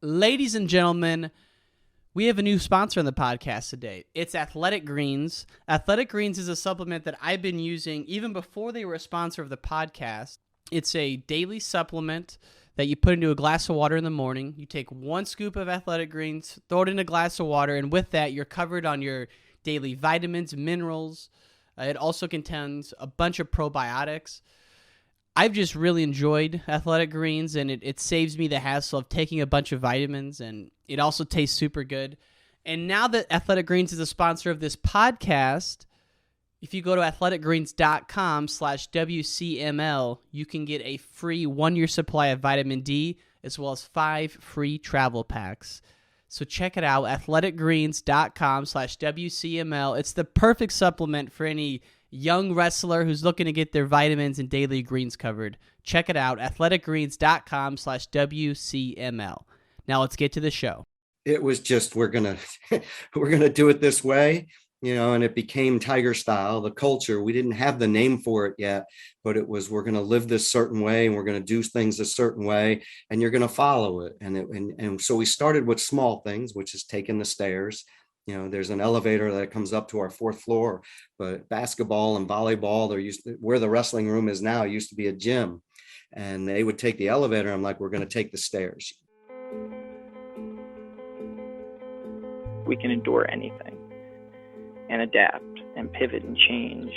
Ladies and gentlemen, we have a new sponsor on the podcast today. It's Athletic Greens. Athletic Greens is a supplement that I've been using even before they were a sponsor of the podcast. It's a daily supplement that you put into a glass of water in the morning. You take 1 scoop of Athletic Greens, throw it in a glass of water, and with that, you're covered on your daily vitamins, minerals. It also contains a bunch of probiotics. I've just really enjoyed Athletic Greens, and it saves me the hassle of taking a bunch of vitamins, and it also tastes super good. And now that Athletic Greens is a sponsor of this podcast, if you go to athleticgreens.com/WCML, you can get a free 1-year supply of vitamin D as well as 5 free travel packs. So check it out, athleticgreens.com/WCML. It's the perfect supplement for any young wrestler who's looking to get their vitamins and daily greens covered. Check it out, athleticgreens.com/WCML. Now let's get to the show. It was just, we're going to do it this way, and it became Tiger Style, the culture. We didn't have the name for it yet, but it was, we're going to live this certain way and we're going to do things a certain way and you're going to follow it. And so we started with small things, which is taking the stairs. There's an elevator that comes up to our 4th floor, but basketball and volleyball, where the wrestling room is now, used to be a gym, and they would take the elevator. I'm like, we're going to take the stairs. We can endure anything and adapt and pivot and change.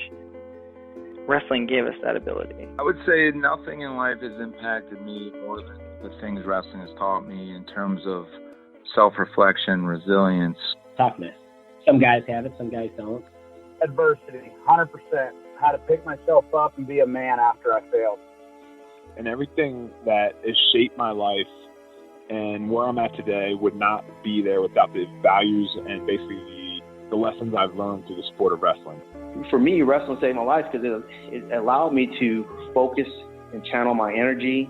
Wrestling gave us that ability. I would say nothing in life has impacted me more than the things wrestling has taught me in terms of self-reflection, resilience. Toughness. Some guys have it, some guys don't. Adversity, 100%. How to pick myself up and be a man after I failed. And everything that has shaped my life and where I'm at today would not be there without the values and basically the lessons I've learned through the sport of wrestling. For me, wrestling saved my life because it allowed me to focus and channel my energy.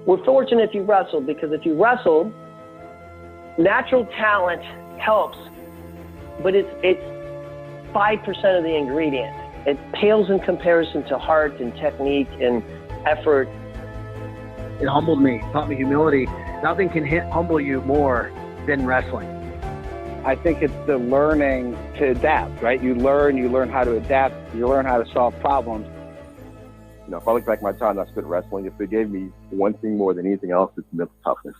We're fortunate if you wrestled, because if you wrestled, natural talent helps, but it's 5% of the ingredient. It pales in comparison to heart and technique and effort. It humbled me, taught me humility. Nothing can humble you more than wrestling. I think it's the learning to adapt, right? You learn how to adapt, you learn how to solve problems. If I look back at my time I spent wrestling, if they gave me one thing more than anything else, it's mental toughness.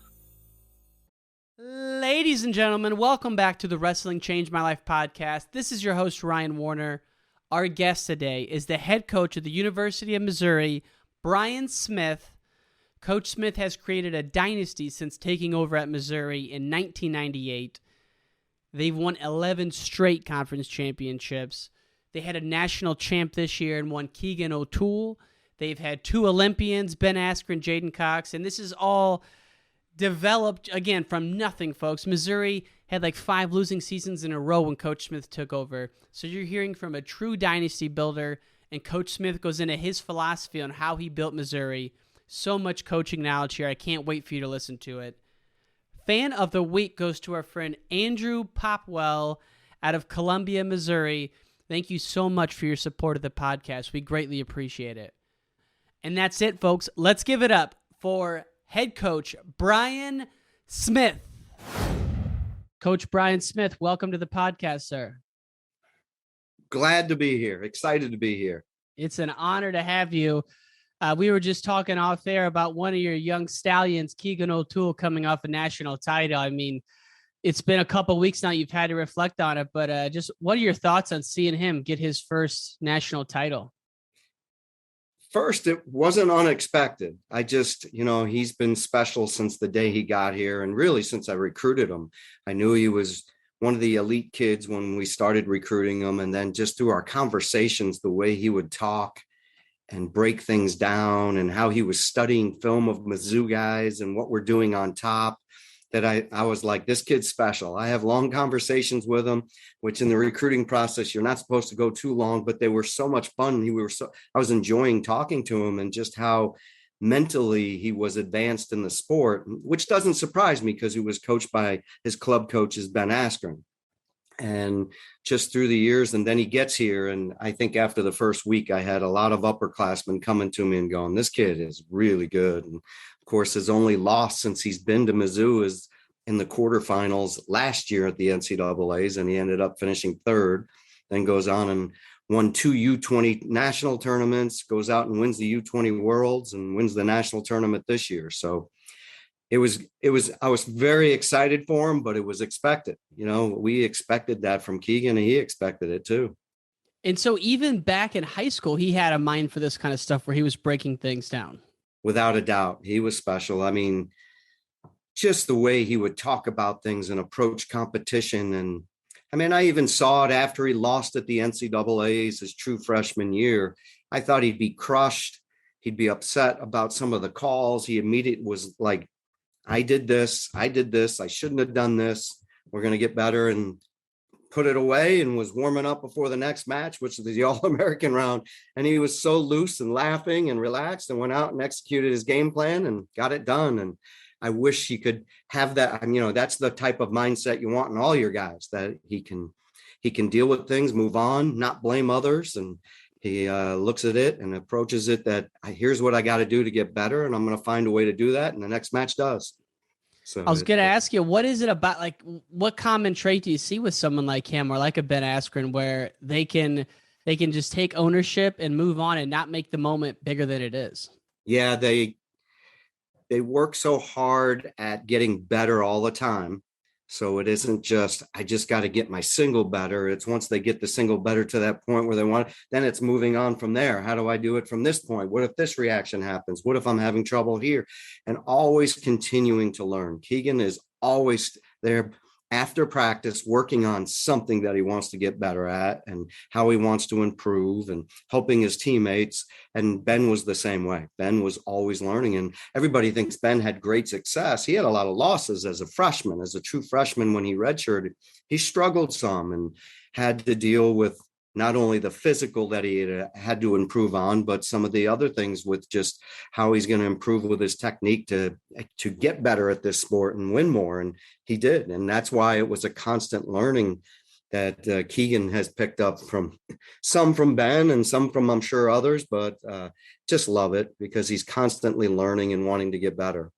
Ladies and gentlemen, welcome back to the Wrestling Changed My Life podcast. This is your host, Ryan Warner. Our guest today is the head coach of the University of Missouri, Brian Smith. Coach Smith has created a dynasty since taking over at Missouri in 1998. They've won 11 straight conference championships. They had a national champ this year and won Keegan O'Toole. They've had 2 Olympians, Ben Askren, Jaden Cox, and this is all developed, again, from nothing, folks. Missouri had like 5 losing seasons in a row when Coach Smith took over. So you're hearing from a true dynasty builder, and Coach Smith goes into his philosophy on how he built Missouri. So much coaching knowledge here. I can't wait for you to listen to it. Fan of the week goes to our friend Andrew Popwell out of Columbia, Missouri. Thank you so much for your support of the podcast. We greatly appreciate it. And that's it, folks. Let's give it up for head coach Brian Smith. Coach Brian Smith, welcome to the podcast, sir. Glad to be here. Excited to be here. It's an honor to have you. We were just talking off air about one of your young stallions, Keegan O'Toole, coming off a national title. I mean, it's been a couple weeks now you've had to reflect on it, but just what are your thoughts on seeing him get his first national title? First, it wasn't unexpected. I just, he's been special since the day he got here, and really since I recruited him. I knew he was one of the elite kids when we started recruiting him, and then just through our conversations, the way he would talk and break things down and how he was studying film of Mizzou guys and what we're doing on top, that I was like, this kid's special. I have long conversations with him, which in the recruiting process, you're not supposed to go too long, but they were so much fun. I was enjoying talking to him and just how mentally he was advanced in the sport, which doesn't surprise me because he was coached by his club coaches, Ben Askren. And just through the years, and then he gets here. And I think after the first week, I had a lot of upperclassmen coming to me and going, this kid is really good. And of course, his only loss since he's been to Mizzou is in the quarterfinals last year at the NCAAs, and he ended up finishing third, then goes on and won 2 U20 national tournaments, goes out and wins the U20 Worlds and wins the national tournament this year. So I was very excited for him, but it was expected. We expected that from Keegan, and he expected it too. And so even back in high school, he had a mind for this kind of stuff where he was breaking things down. Without a doubt, he was special. I mean, just the way he would talk about things and approach competition. And I mean, I even saw it after he lost at the NCAAs his true freshman year. I thought he'd be crushed. He'd be upset about some of the calls. He immediately was like, I did this. I shouldn't have done this. We're going to get better, and put it away, and was warming up before the next match, which was the All-American round. And he was so loose and laughing and relaxed, and went out and executed his game plan and got it done. And I wish he could have that. That's the type of mindset you want in all your guys, that he can deal with things, move on, not blame others. And he looks at it and approaches it that here's what I got to do to get better, and I'm going to find a way to do that. And the next match does. So I was going to ask you, what is it about, like, what common trait do you see with someone like him or like a Ben Askren, where they can just take ownership and move on and not make the moment bigger than it is? Yeah, they work so hard at getting better all the time. So it isn't just, I just got to get my single better. It's once they get the single better to that point where they want, then it's moving on from there. How do I do it from this point? What if this reaction happens? What if I'm having trouble here? And always continuing to learn. Keegan is always there after practice, working on something that he wants to get better at and how he wants to improve and helping his teammates. And Ben was the same way. Ben was always learning, and everybody thinks Ben had great success. He had a lot of losses as a freshman, as a true freshman. When he redshirted, he struggled some and had to deal with not only the physical that he had to improve on, but some of the other things with just how he's going to improve with his technique to get better at this sport and win more. And he did. And that's why it was a constant learning that Keegan has picked up from Ben and some from, I'm sure, others, but just love it because he's constantly learning and wanting to get better.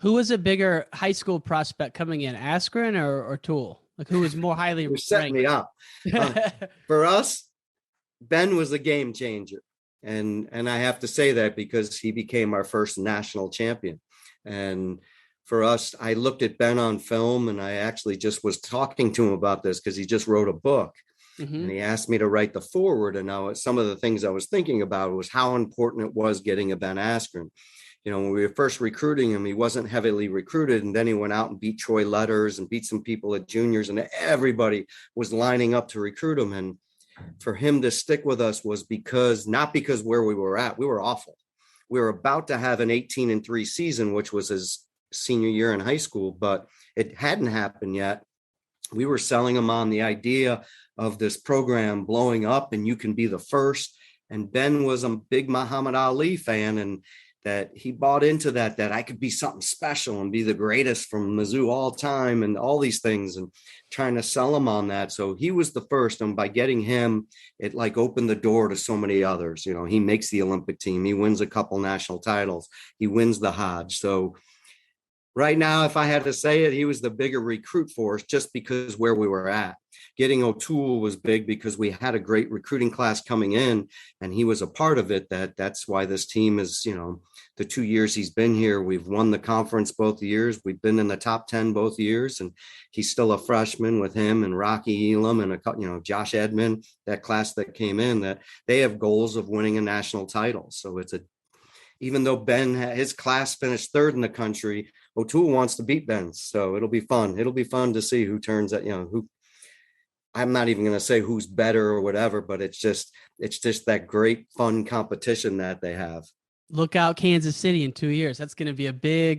Who was a bigger high school prospect coming in, Askren or Toole? Like, who was more highly You're setting me up. For us, Ben was a game changer. And I have to say that because he became our first national champion. And for us, I looked at Ben on film, and I actually just was talking to him about this because he just wrote a book. Mm-hmm. And he asked me to write the foreword. And now some of the things I was thinking about was how important it was getting a Ben Askren. When we were first recruiting him, he wasn't heavily recruited. And then he went out and beat Troy Letters and beat some people at juniors, and everybody was lining up to recruit him. And for him to stick with us was not because where we were at, we were awful. We were about to have an 18-3 season, which was his senior year in high school, but it hadn't happened yet. We were selling him on the idea of this program blowing up and you can be the first. And Ben was a big Muhammad Ali fan, and that he bought into that I could be something special and be the greatest from Mizzou all time and all these things, and trying to sell him on that. So he was the first. And by getting him, it like opened the door to so many others. He makes the Olympic team. He wins a couple national titles. He wins the Hodge. So right now, if I had to say it, he was the bigger recruit for us just because where we were at. Getting O'Toole was big because we had a great recruiting class coming in, and he was a part of it. That's why this team is, the 2 years he's been here, we've won the conference both years. We've been in the top 10 both years, and he's still a freshman with him and Rocky Elam and Josh Edmond, that class that came in, that they have goals of winning a national title. So even though Ben, his class finished third in the country, O'Toole wants to beat Ben. So it'll be fun. It'll be fun to see who turns out, who. I'm not even going to say who's better or whatever, but it's just that great fun competition that they have. Look out, Kansas City in 2 years. That's going to be a big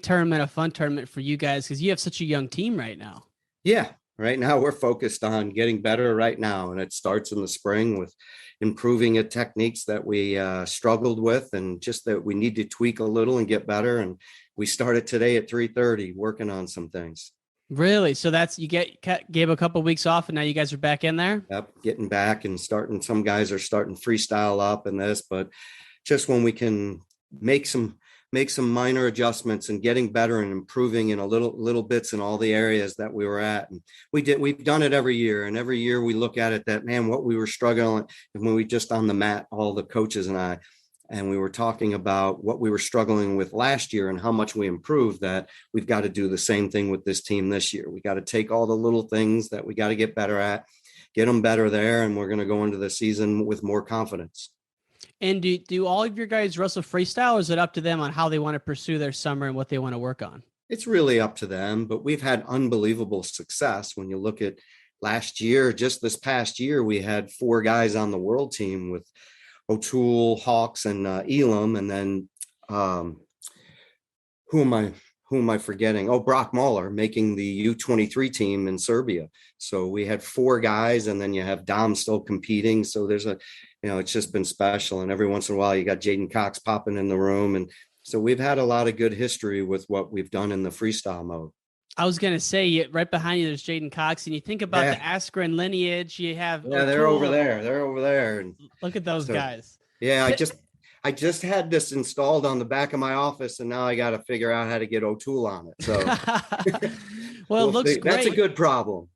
tournament, a fun tournament for you guys because you have such a young team right now. Yeah, right now we're focused on getting better right now, and it starts in the spring with improving at techniques that we struggled with, and just that we need to tweak a little and get better. And we started today at 3:30 working on some things. Really? So that's, you gave a couple of weeks off and now you guys are back in there? Yep. Getting back and starting. Some guys are starting freestyle up and this, but just when we can make some make some minor adjustments and getting better and improving in a little bits in all the areas that we were at. And we've done it every year. And every year we look at it that, man, what we were struggling when we just on the mat, all the coaches and we were talking about what we were struggling with last year and how much we improved, that we've got to do the same thing with this team this year. We got to take all the little things that we got to get better at, get them better there. And we're going to go into the season with more confidence. And do all of your guys wrestle freestyle, or is it up to them on how they want to pursue their summer and what they want to work on? It's really up to them, but we've had unbelievable success. When you look at last year, just this past year, we had 4 guys on the world team with O'Toole, Hawks, and Elam. And then who am I forgetting? Oh, Brock Mahler making the U23 team in Serbia. So we had 4 guys, and then you have Dom still competing. So there's it's just been special. And every once in a while you got Jaden Cox popping in the room. And so we've had a lot of good history with what we've done in the freestyle mode. I was going to say, right behind you, there's Jaden Cox, and you think about the Askren lineage, you have O'Toole. They're over there. And look at those guys. Yeah, I just had this installed on the back of my office, and now I got to figure out how to get O'Toole on it. So, well, it looks great. That's a good problem.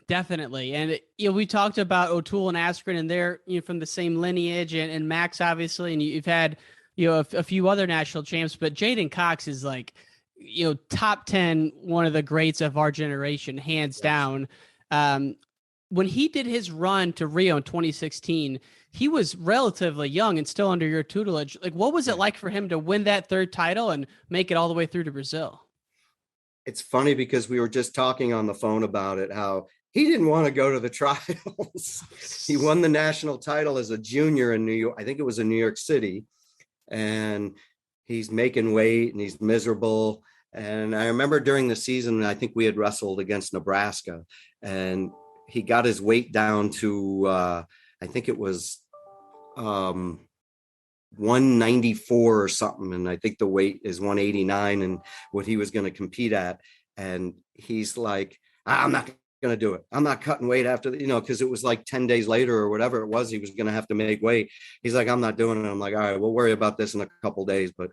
Definitely. And, we talked about O'Toole and Askren, and they're from the same lineage, and Max, obviously, and you've had, a few other national champs, but Jaden Cox is like, top 10, one of the greats of our generation, hands down. When he did his run to Rio in 2016, he was relatively young and still under your tutelage. Like, what was it like for him to win that 3rd title and make it all the way through to Brazil? It's funny because we were just talking on the phone about it, how he didn't want to go to the trials. He won the national title as a junior in New York. I think it was in New York City. And he's making weight and he's miserable. And I remember during the season, I think we had wrestled against Nebraska, and he got his weight down to, I think it was 194 or something. And I think the weight is 189 and what he was going to compete at. And he's like, I'm not going to do it. I'm not cutting weight after, because it was like 10 days later or whatever it was, he was going to have to make weight. He's like, I'm not doing it. I'm like, all right, we'll worry about this in a couple of days. But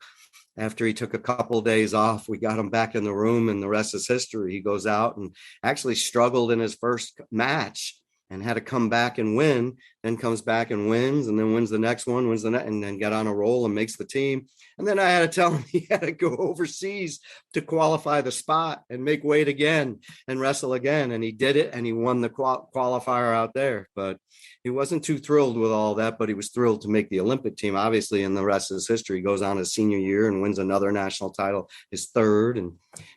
after he took a couple of days off, we got him back in the room, and the rest is history. He goes out and actually struggled in his first match and had to come back and win, then comes back and wins, and then wins the next one, and then got on a roll and makes the team. And then I had to tell him he had to go overseas to qualify the spot and make weight again and wrestle again. And he did it, and he won the qualifier out there. But he wasn't too thrilled with all that, but he was thrilled to make the Olympic team, obviously, and the rest is history. He goes on his senior year and wins another national title, his 3rd, and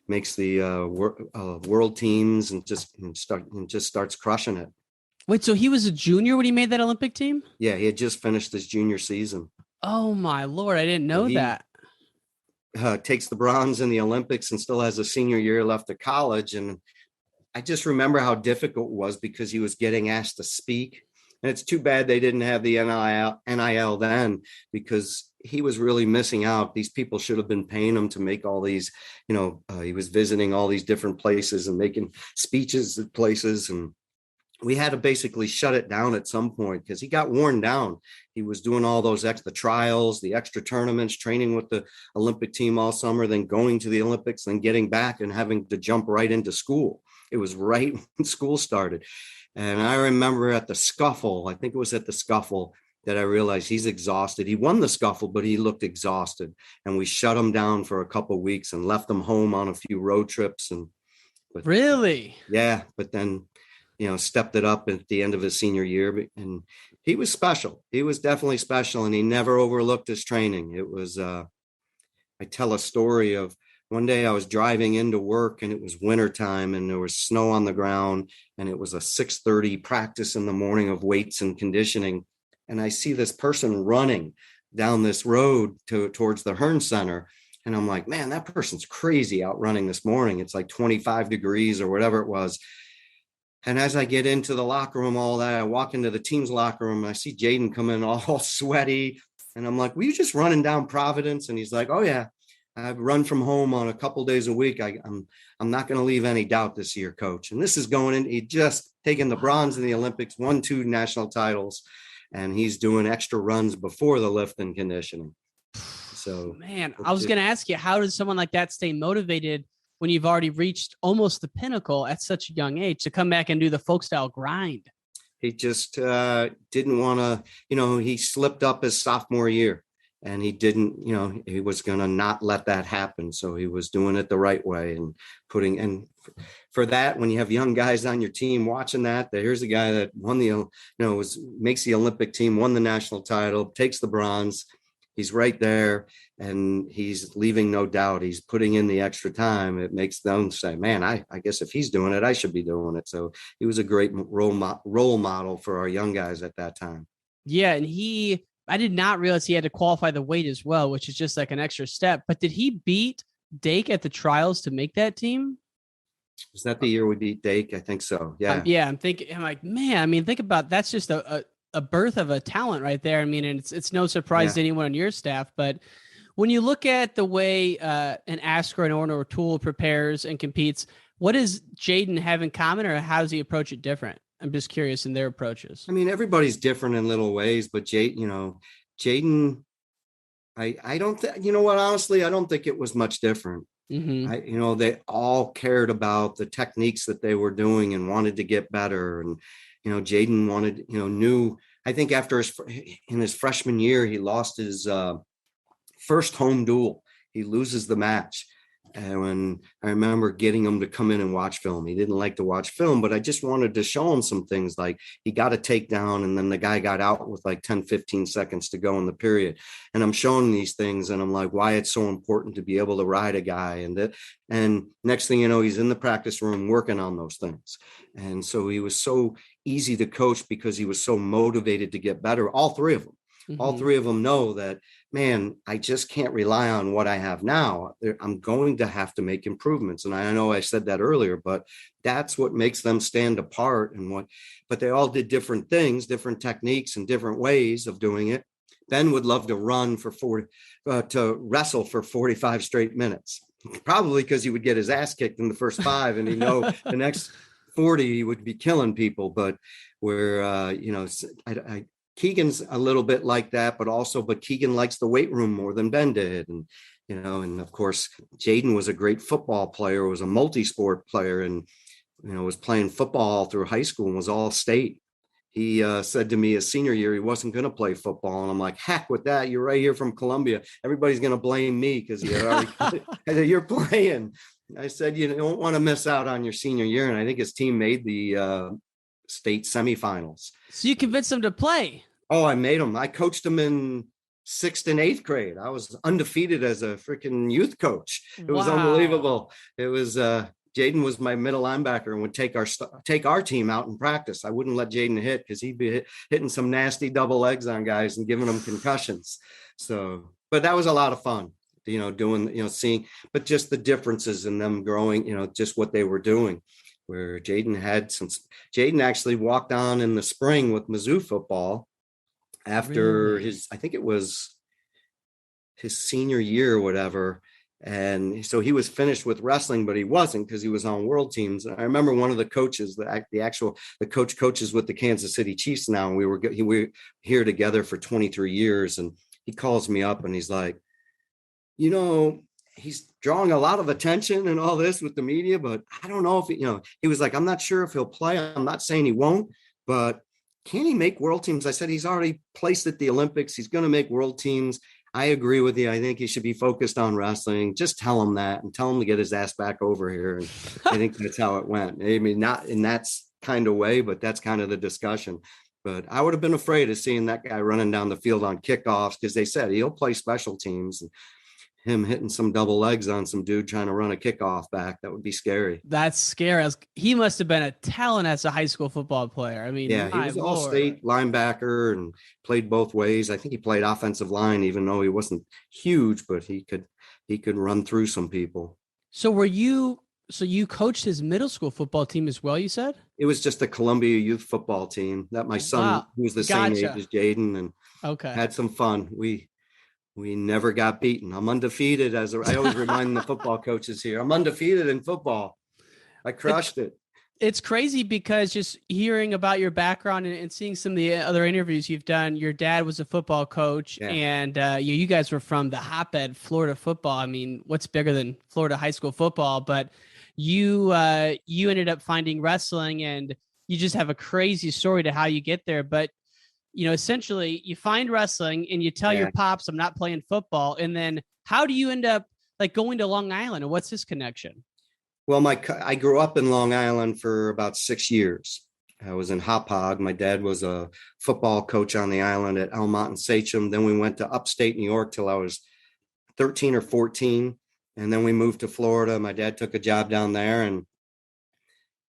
makes the world teams and just starts crushing it. Wait, so he was a junior when he made that Olympic team? Yeah, he had just finished his junior season. Oh, my Lord. I didn't know that. Takes the bronze in the Olympics and still has a senior year left of college. And I just remember how difficult it was because he was getting asked to speak. And it's too bad they didn't have the NIL then, because he was really missing out. These people should have been paying him to make all these, he was visiting all these different places and making speeches at places. And we had to basically shut it down at some point because he got worn down. He was doing all those extra trials, the extra tournaments, training with the Olympic team all summer, then going to the Olympics, then getting back and having to jump right into school. It was right when school started. And I remember at the scuffle, I think it was at the scuffle, that I realized he's exhausted. He won the scuffle, but he looked exhausted. And we shut him down for a couple of weeks and left him home on a few road trips. Really? Yeah. But then, stepped it up at the end of his senior year. And he was special. He was definitely special. And he never overlooked his training. It was, I tell a story of one day I was driving into work and it was wintertime and there was snow on the ground. And it was a 6:30 practice in the morning of weights and conditioning. And I see this person running down this road towards the Hearn Center. And I'm like, man, that person's crazy out running this morning. It's like 25 degrees or whatever it was. And as I get into the locker room, all that, I walk into the team's locker room, and I see Jaden come in all sweaty. And I'm like, were you just running down Providence? And he's like, oh, yeah, I run from home on a couple days a week. I'm not going to leave any doubt this year, coach. And this is going in. He just taken the bronze in the Olympics, won 2 national titles, and he's doing extra runs before the lift and conditioning. So, man, I was going to ask you, how does someone like that stay motivated when you've already reached almost the pinnacle at such a young age to come back and do the folk style grind? He just didn't want to, he slipped up his sophomore year, and he didn't, he was going to not let that happen. So he was doing it the right way and for that, when you have young guys on your team watching that here's a guy that won makes the Olympic team, won the national title, takes the bronze. He's right there and he's leaving no doubt. He's putting in the extra time. It makes them say, man, I guess if he's doing it, I should be doing it. So he was a great role model for our young guys at that time. Yeah. And I did not realize he had to qualify the weight as well, which is just like an extra step. But did he beat Dake at the trials to make that team? Was that the year we beat Dake? I think so. Yeah. I'm like, man, think about, that's just a birth of a talent right there. I mean, and it's no surprise to anyone on your staff, but when you look at the way an Askren or an O'Toole prepares and competes, what does Jaden have in common, or how does he approach it different? I'm just curious in their approaches. I mean, everybody's different in little ways, but Jaden, I don't think, honestly, I don't think it was much different. Mm-hmm. They all cared about the techniques that they were doing and wanted to get better. And, Jaden wanted, I think after in his freshman year, he lost his first home duel. He loses the match. And when I remember getting him to come in and watch film, he didn't like to watch film, but I just wanted to show him some things, like he got a takedown and then the guy got out with like 10, 15 seconds to go in the period. And I'm showing these things and I'm like, why it's so important to be able to ride a guy. And next thing you know, he's in the practice room working on those things. And so he was so easy to coach because he was so motivated to get better. All three of them. Mm-hmm. All three of them know that, man, I just can't rely on what I have now. I'm going to have to make improvements. And I know I said that earlier, but that's what makes them stand apart. But they all did different things, different techniques and different ways of doing it. Ben would love to run to wrestle for 45 straight minutes, probably because he would get his ass kicked in the first 5 and the next 40 he would be killing people. But Keegan's a little bit like that, but Keegan likes the weight room more than Ben did. And of course, Jaden was a great football player, was a multi-sport player, and, was playing football through high school and was all state. He said to me his senior year, he wasn't going to play football. And I'm like, heck with that. You're right here from Columbia. Everybody's going to blame me because you're playing. I said, you don't want to miss out on your senior year. And I think his team made the state semifinals. So you convinced him to play? Oh, I made him. I coached him in 6th and 8th grade. I was undefeated as a freaking youth coach. It was unbelievable. It was Jaden was my middle linebacker and would take our team out in practice. I wouldn't let Jaden hit because he'd be hitting some nasty double legs on guys and giving them concussions. So, but that was a lot of fun, seeing, but just the differences in them growing, just what they were doing. Where Jaden actually walked on in the spring with Mizzou football after I think it was his senior year or whatever. And so he was finished with wrestling, but he wasn't because he was on world teams. And I remember one of the coaches, the coach coaches with the Kansas City Chiefs now. And we were here together for 23 years. And he calls me up and he's like, he's drawing a lot of attention and all this with the media, but I don't know if, he was like, I'm not sure if he'll play. I'm not saying he won't, but can he make world teams? I said, he's already placed at the Olympics. He's going to make world teams. I agree with you. I think he should be focused on wrestling. Just tell him that and tell him to get his ass back over here. And I think that's how it went. I mean, not in that kind of way, but that's kind of the discussion. But I would have been afraid of seeing that guy running down the field on kickoffs because they said he'll play special teams. And him hitting some double legs on some dude trying to run a kickoff back, that would be scary. That's scary. He must have been a talent as a high school football player. I mean, yeah, he was all state linebacker and played both ways. I think he played offensive line, even though he wasn't huge, but he could run through some people. So you coached his middle school football team as well, you said? It was just a Columbia youth football team that my son, who was the same age as Jaden, and had some fun. We never got beaten. I'm undefeated I always remind the football coaches here. I'm undefeated in football. I crushed it. It's crazy because just hearing about your background and seeing some of the other interviews you've done, your dad was a football coach, and you guys were from the hotbed Florida football. I mean, what's bigger than Florida high school football? But you ended up finding wrestling, and you just have a crazy story to how you get there. But essentially, you find wrestling and you tell your pops, "I'm not playing football," and then how do you end up like going to Long Island, and what's this connection? Well, I grew up in Long Island for about 6 years. I was in Hauppauge. My dad was a football coach on the island at Elmont and Sachem. Then we went to upstate New York till I was 13 or 14. And then we moved to Florida. My dad took a job down there. And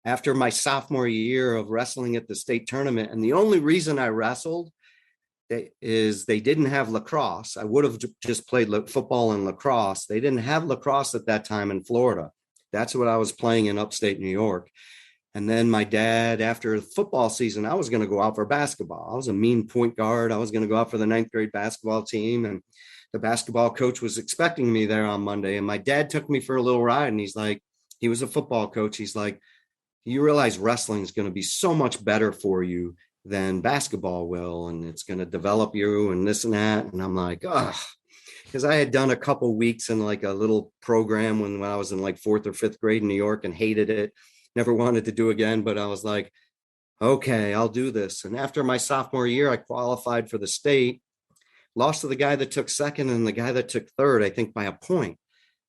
after my sophomore year of wrestling at the state tournament, and the only reason I wrestled is they didn't have lacrosse. I would have just played football and lacrosse. They didn't have lacrosse at that time in Florida. That's what I was playing in upstate New York. And then my dad, after the football season, I was going to go out for basketball. I was a mean point guard. I was going to go out for the 9th grade basketball team. And the basketball coach was expecting me there on Monday. And my dad took me for a little ride. And he's like, he was a football coach. He's like, you realize wrestling is going to be so much better for you than basketball will. And it's going to develop you and this and that. And I'm like, ugh. Because I had done a couple weeks in like a little program when I was in like 4th or 5th grade in New York and hated it, never wanted to do again. But I was like, okay, I'll do this. And after my sophomore year, I qualified for the state, lost to the guy that took second and the guy that took third, I think by a point.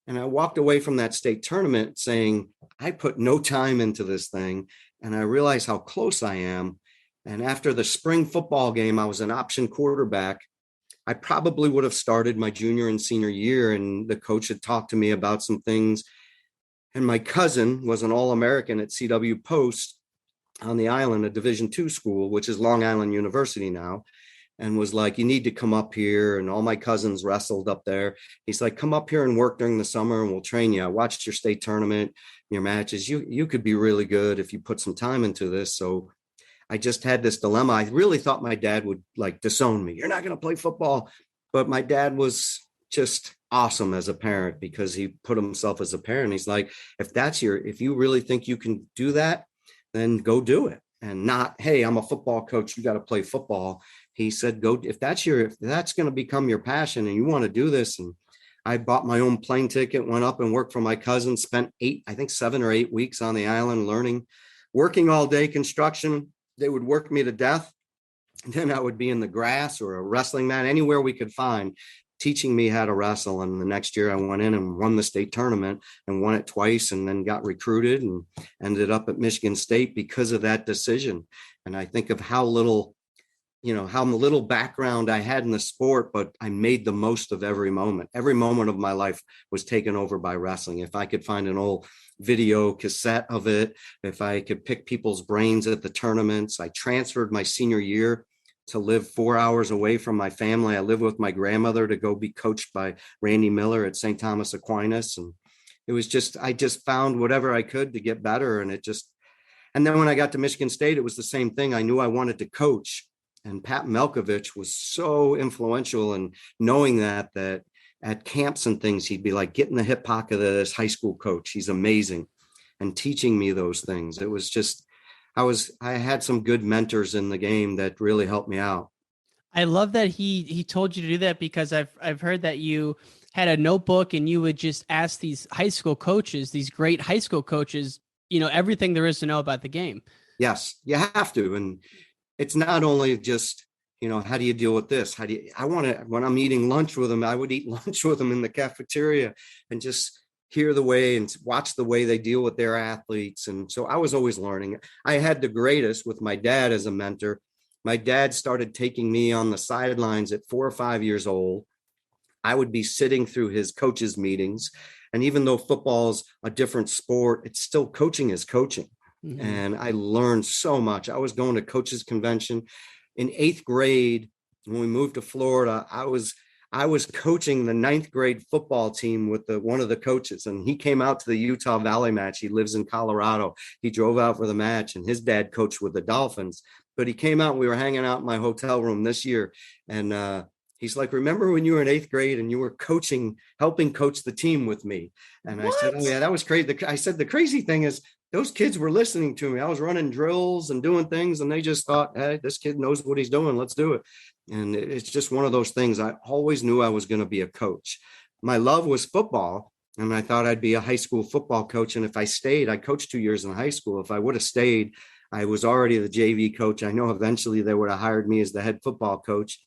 And I walked away from that state tournament saying, I put no time into this thing. And I realized how close I am. And after the spring football game, I was an option quarterback. I probably would have started my junior and senior year, and the coach had talked to me about some things. And my cousin was an All-American at CW Post on the island, a Division II school, which is Long Island University now, and was like, you need to come up here. And all my cousins wrestled up there. He's like, come up here and work during the summer and we'll train you. I watched your state tournament, your matches. You could be really good if you put some time into this. So I just had this dilemma. I really thought my dad would like disown me. You're not going to play football. But my dad was just awesome as a parent because he put himself as a parent. He's like, if you really think you can do that, then go do it. And not, hey, I'm a football coach, you got to play football. He said, go, if that's going to become your passion and you want to do this. And I bought my own plane ticket, went up and worked for my cousin, spent 7 or 8 weeks on the island learning, working all day construction. They would work me to death. And then I would be in the grass or a wrestling mat, anywhere we could find, teaching me how to wrestle. And the next year I went in and won the state tournament and won it twice, and then got recruited and ended up at Michigan State because of that decision. And I think of how little background I had in the sport, but I made the most of every moment. Every moment of my life was taken over by wrestling. If I could find an old video cassette of it, if I could pick people's brains at the tournaments. I transferred my senior year to live 4 hours away from my family. I lived with my grandmother to go be coached by Randy Miller at St. Thomas Aquinas. And it was just, I just found whatever I could to get better. And then when I got to Michigan State, it was the same thing. I knew I wanted to coach. And Pat Melkovich was so influential in knowing that at camps and things, he'd be like, get in the hip pocket of this high school coach. He's amazing. And teaching me those things. It was just, I had some good mentors in the game that really helped me out. I love that he told you to do that, because I've heard that you had a notebook and you would just ask these high school coaches, these great high school coaches, everything there is to know about the game. Yes, you have to. And it's not only just, how do you deal with this? When I'm eating lunch with them, I would eat lunch with them in the cafeteria and just hear the way and watch the way they deal with their athletes. And so I was always learning. I had the greatest with my dad as a mentor. My dad started taking me on the sidelines at 4 or 5 years old. I would be sitting through his coaches' meetings. And even though football's a different sport, it's still coaching is coaching. Mm-hmm. And I learned so much. I was going to coaches convention in 8th grade. When we moved to Florida, I was coaching the 9th grade football team with one of the coaches, and he came out to the Utah Valley match. He lives in Colorado. He drove out for the match, and his dad coached with the Dolphins, but he came out and we were hanging out in my hotel room this year. And He's like, remember when you were in 8th grade and you were helping coach the team with me? And I said, oh yeah, that was crazy. I said, the crazy thing is those kids were listening to me. I was running drills and doing things, and they just thought, hey, this kid knows what he's doing. Let's do it. And it's just one of those things. I always knew I was going to be a coach. My love was football. And I thought I'd be a high school football coach. And if I stayed, I coached 2 years in high school. If I would have stayed, I was already the JV coach. I know eventually they would have hired me as the head football coach,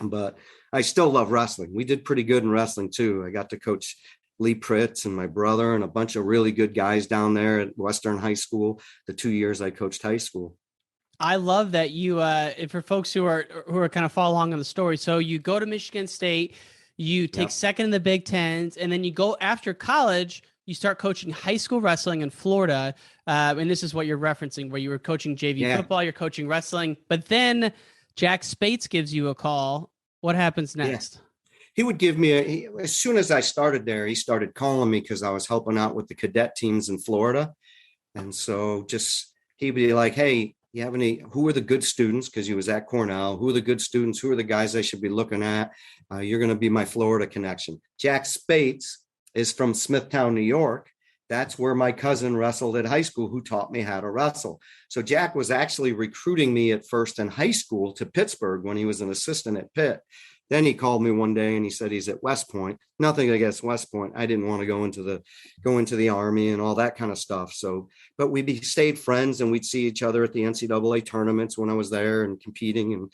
but I still love wrestling. We did pretty good in wrestling too. I got to coach Lee Pritz and my brother and a bunch of really good guys down there at Western High School, the 2 years I coached high school. I love that you, for folks who are kind of follow along on the story. So you go to Michigan State, you take second in the Big Tens, and then you go after college, you start coaching high school wrestling in Florida. And this is what you're referencing, where you were coaching JV football, you're coaching wrestling, but then Jack Spates gives you a call. What happens next? Yeah. He would give me as soon as I started there, he started calling me because I was helping out with the cadet teams in Florida. And so he'd be like, hey, you have who are the good students? Because he was at Cornell. Who are the good students? Who are the guys I should be looking at? You're going to be my Florida connection. Jack Spates is from Smithtown, New York. That's where my cousin wrestled at high school, who taught me how to wrestle. So Jack was actually recruiting me at first in high school to Pittsburgh when he was an assistant at Pitt. Then he called me one day and he said he's at West Point. Nothing against West Point. I didn't want to go into the Army and all that kind of stuff. So, but we stayed friends and we'd see each other at the NCAA tournaments when I was there and competing.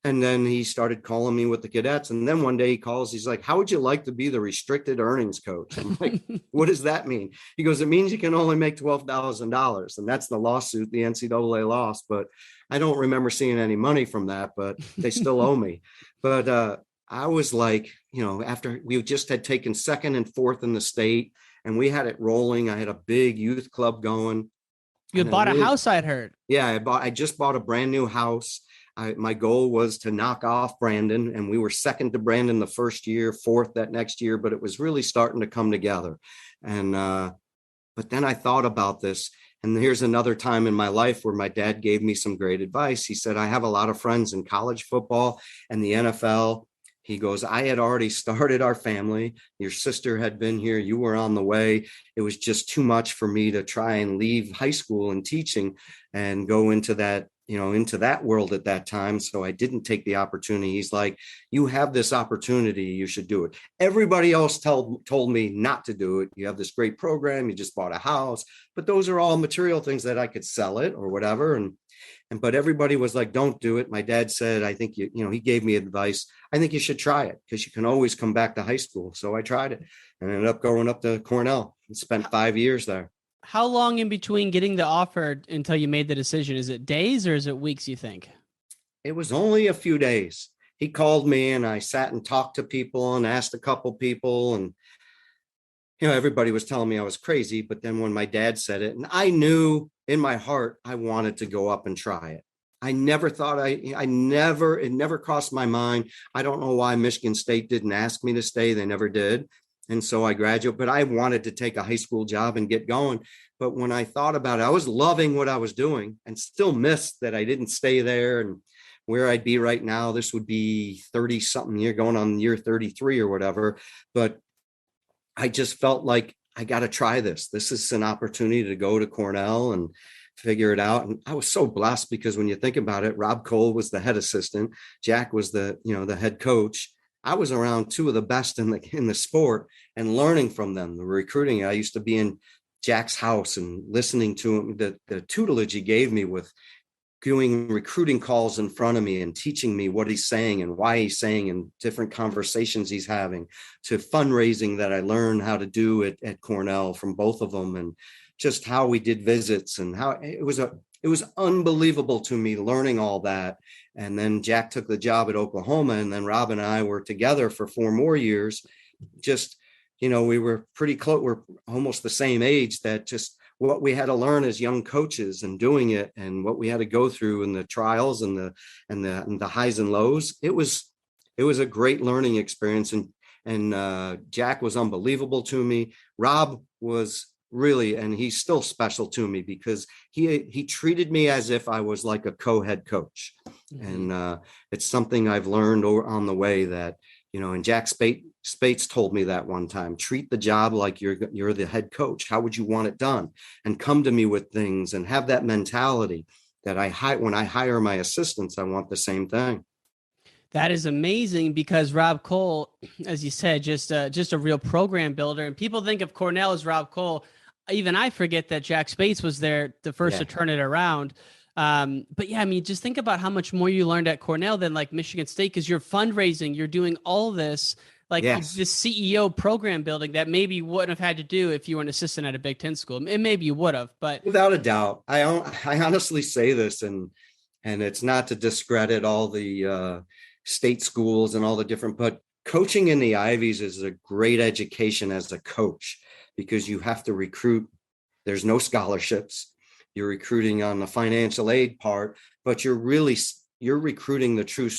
And then he started calling me with the cadets. And then one day he calls, he's like, how would you like to be the restricted earnings coach? I'm like, what does that mean? He goes, it means you can only make $12,000. And that's the lawsuit the NCAA lost. But I don't remember seeing any money from that, but they still owe me. But I was like, after we just had taken 2nd and 4th in the state and we had it rolling, I had a big youth club going. You had bought a house, I'd heard. Yeah, I just bought a brand new house. My goal was to knock off Brandon, and we were 2nd to Brandon the first year, 4th that next year, but it was really starting to come together. And but then I thought about this, and here's another time in my life where my dad gave me some great advice. He said, I have a lot of friends in college football and the NFL. He goes, I had already started our family. Your sister had been here. You were on the way. It was just too much for me to try and leave high school and teaching and go into that world at that time. So I didn't take the opportunity. He's like, you have this opportunity. You should do it. Everybody else told me not to do it. You have this great program. You just bought a house, but those are all material things that I could sell it or whatever. But everybody was like, don't do it. My dad said, I think he gave me advice. I think you should try it because you can always come back to high school. So I tried it and ended up going up to Cornell and spent 5 years there. How long in between getting the offer until you made the decision? Is it days or is it weeks, you think? It was only a few days. He called me and I sat and talked to people and asked a couple people, and everybody was telling me I was crazy. But then when my dad said it, and I knew in my heart I wanted to go up and try it. I never thought it never crossed my mind. I don't know why Michigan State didn't ask me to stay. They never did. And so I graduated, but I wanted to take a high school job and get going. But when I thought about it, I was loving what I was doing and still missed that I didn't stay there. And where I'd be right now, this would be 30 something year, going on year 33 or whatever. But I just felt like I got to try this. This is an opportunity to go to Cornell and figure it out. And I was so blessed because when you think about it, Rob Cole was the head assistant. Jack was the head coach. I was around two of the best in the sport and learning from them. The recruiting, I used to be in Jack's house and listening to him, the tutelage he gave me with doing recruiting calls in front of me and teaching me what he's saying and why he's saying and different conversations he's having, to fundraising that I learned how to do at Cornell from both of them, and just how we did visits and how it was unbelievable to me learning all that. And then Jack took the job at Oklahoma, and then Rob and I were together for 4 more years. Just, we were pretty close. We're almost the same age. That just what we had to learn as young coaches and doing it, and what we had to go through and the trials and the highs and lows. It was a great learning experience. And Jack was unbelievable to me. Rob was really, and he's still special to me because he treated me as if I was like a co-head coach. Mm-hmm. And it's something I've learned on the way that, and Jack Spates told me that one time, treat the job like you're the head coach. How would you want it done? And come to me with things and have that mentality that when I hire my assistants, I want the same thing. That is amazing because Rob Cole, as you said, just a real program builder. And people think of Cornell as Rob Cole. Even I forget that Jack Spates was there the first to turn it around. But yeah, I mean, just think about how much more you learned at Cornell than like Michigan State, because you're fundraising, you're doing all this, like this CEO program building that maybe you wouldn't have had to do if you were an assistant at a Big Ten school. And maybe you would have, but without a doubt, I honestly say this, and it's not to discredit all the state schools and all the different, but coaching in the Ivies is a great education as a coach because you have to recruit. There's no scholarships. You're recruiting on the financial aid part, but you're recruiting the true.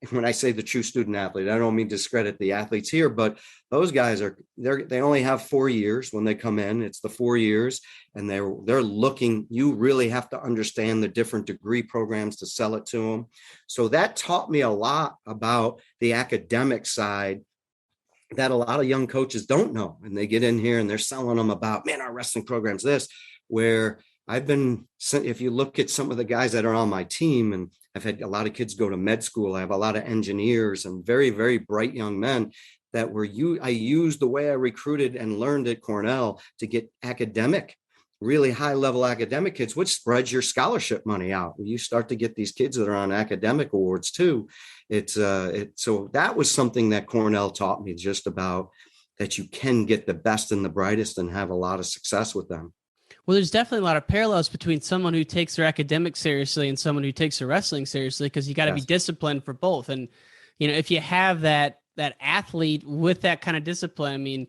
When I say the true student athlete, I don't mean to discredit the athletes here, but those guys they only have 4 years when they come in. It's the 4 years, and they're looking. You really have to understand the different degree programs to sell it to them. So that taught me a lot about the academic side that a lot of young coaches don't know, and they get in here and they're selling them about, man, our wrestling program's this. Where if you look at some of the guys that are on my team, and I've had a lot of kids go to med school. I have a lot of engineers and very, very bright young men that I used the way I recruited and learned at Cornell to get really high level academic kids, which spreads your scholarship money out. You start to get these kids that are on academic awards too. So that was something that Cornell taught me, just about that you can get the best and the brightest and have a lot of success with them. Well, there's definitely a lot of parallels between someone who takes their academics seriously and someone who takes their wrestling seriously, because you got to be disciplined for both. And, if you have that athlete with that kind of discipline, I mean,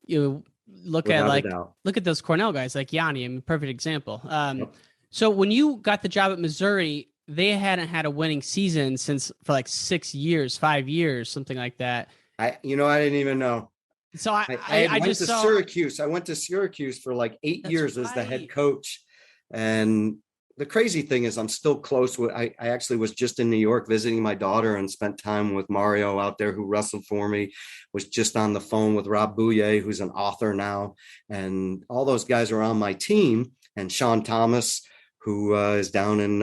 you look at those Cornell guys like Yanni, I mean, perfect example. So when you got the job at Missouri, they hadn't had a winning season for like 6 years, 5 years, something like that. I didn't even know. So I went to Syracuse. I went to Syracuse for like 8 years as the head coach. And the crazy thing is I'm still close with, I actually was just in New York visiting my daughter and spent time with Mario out there, who wrestled for me, was just on the phone with Rob Bouye, who's an author now. And all those guys are on my team. And Sean Thomas, who is down in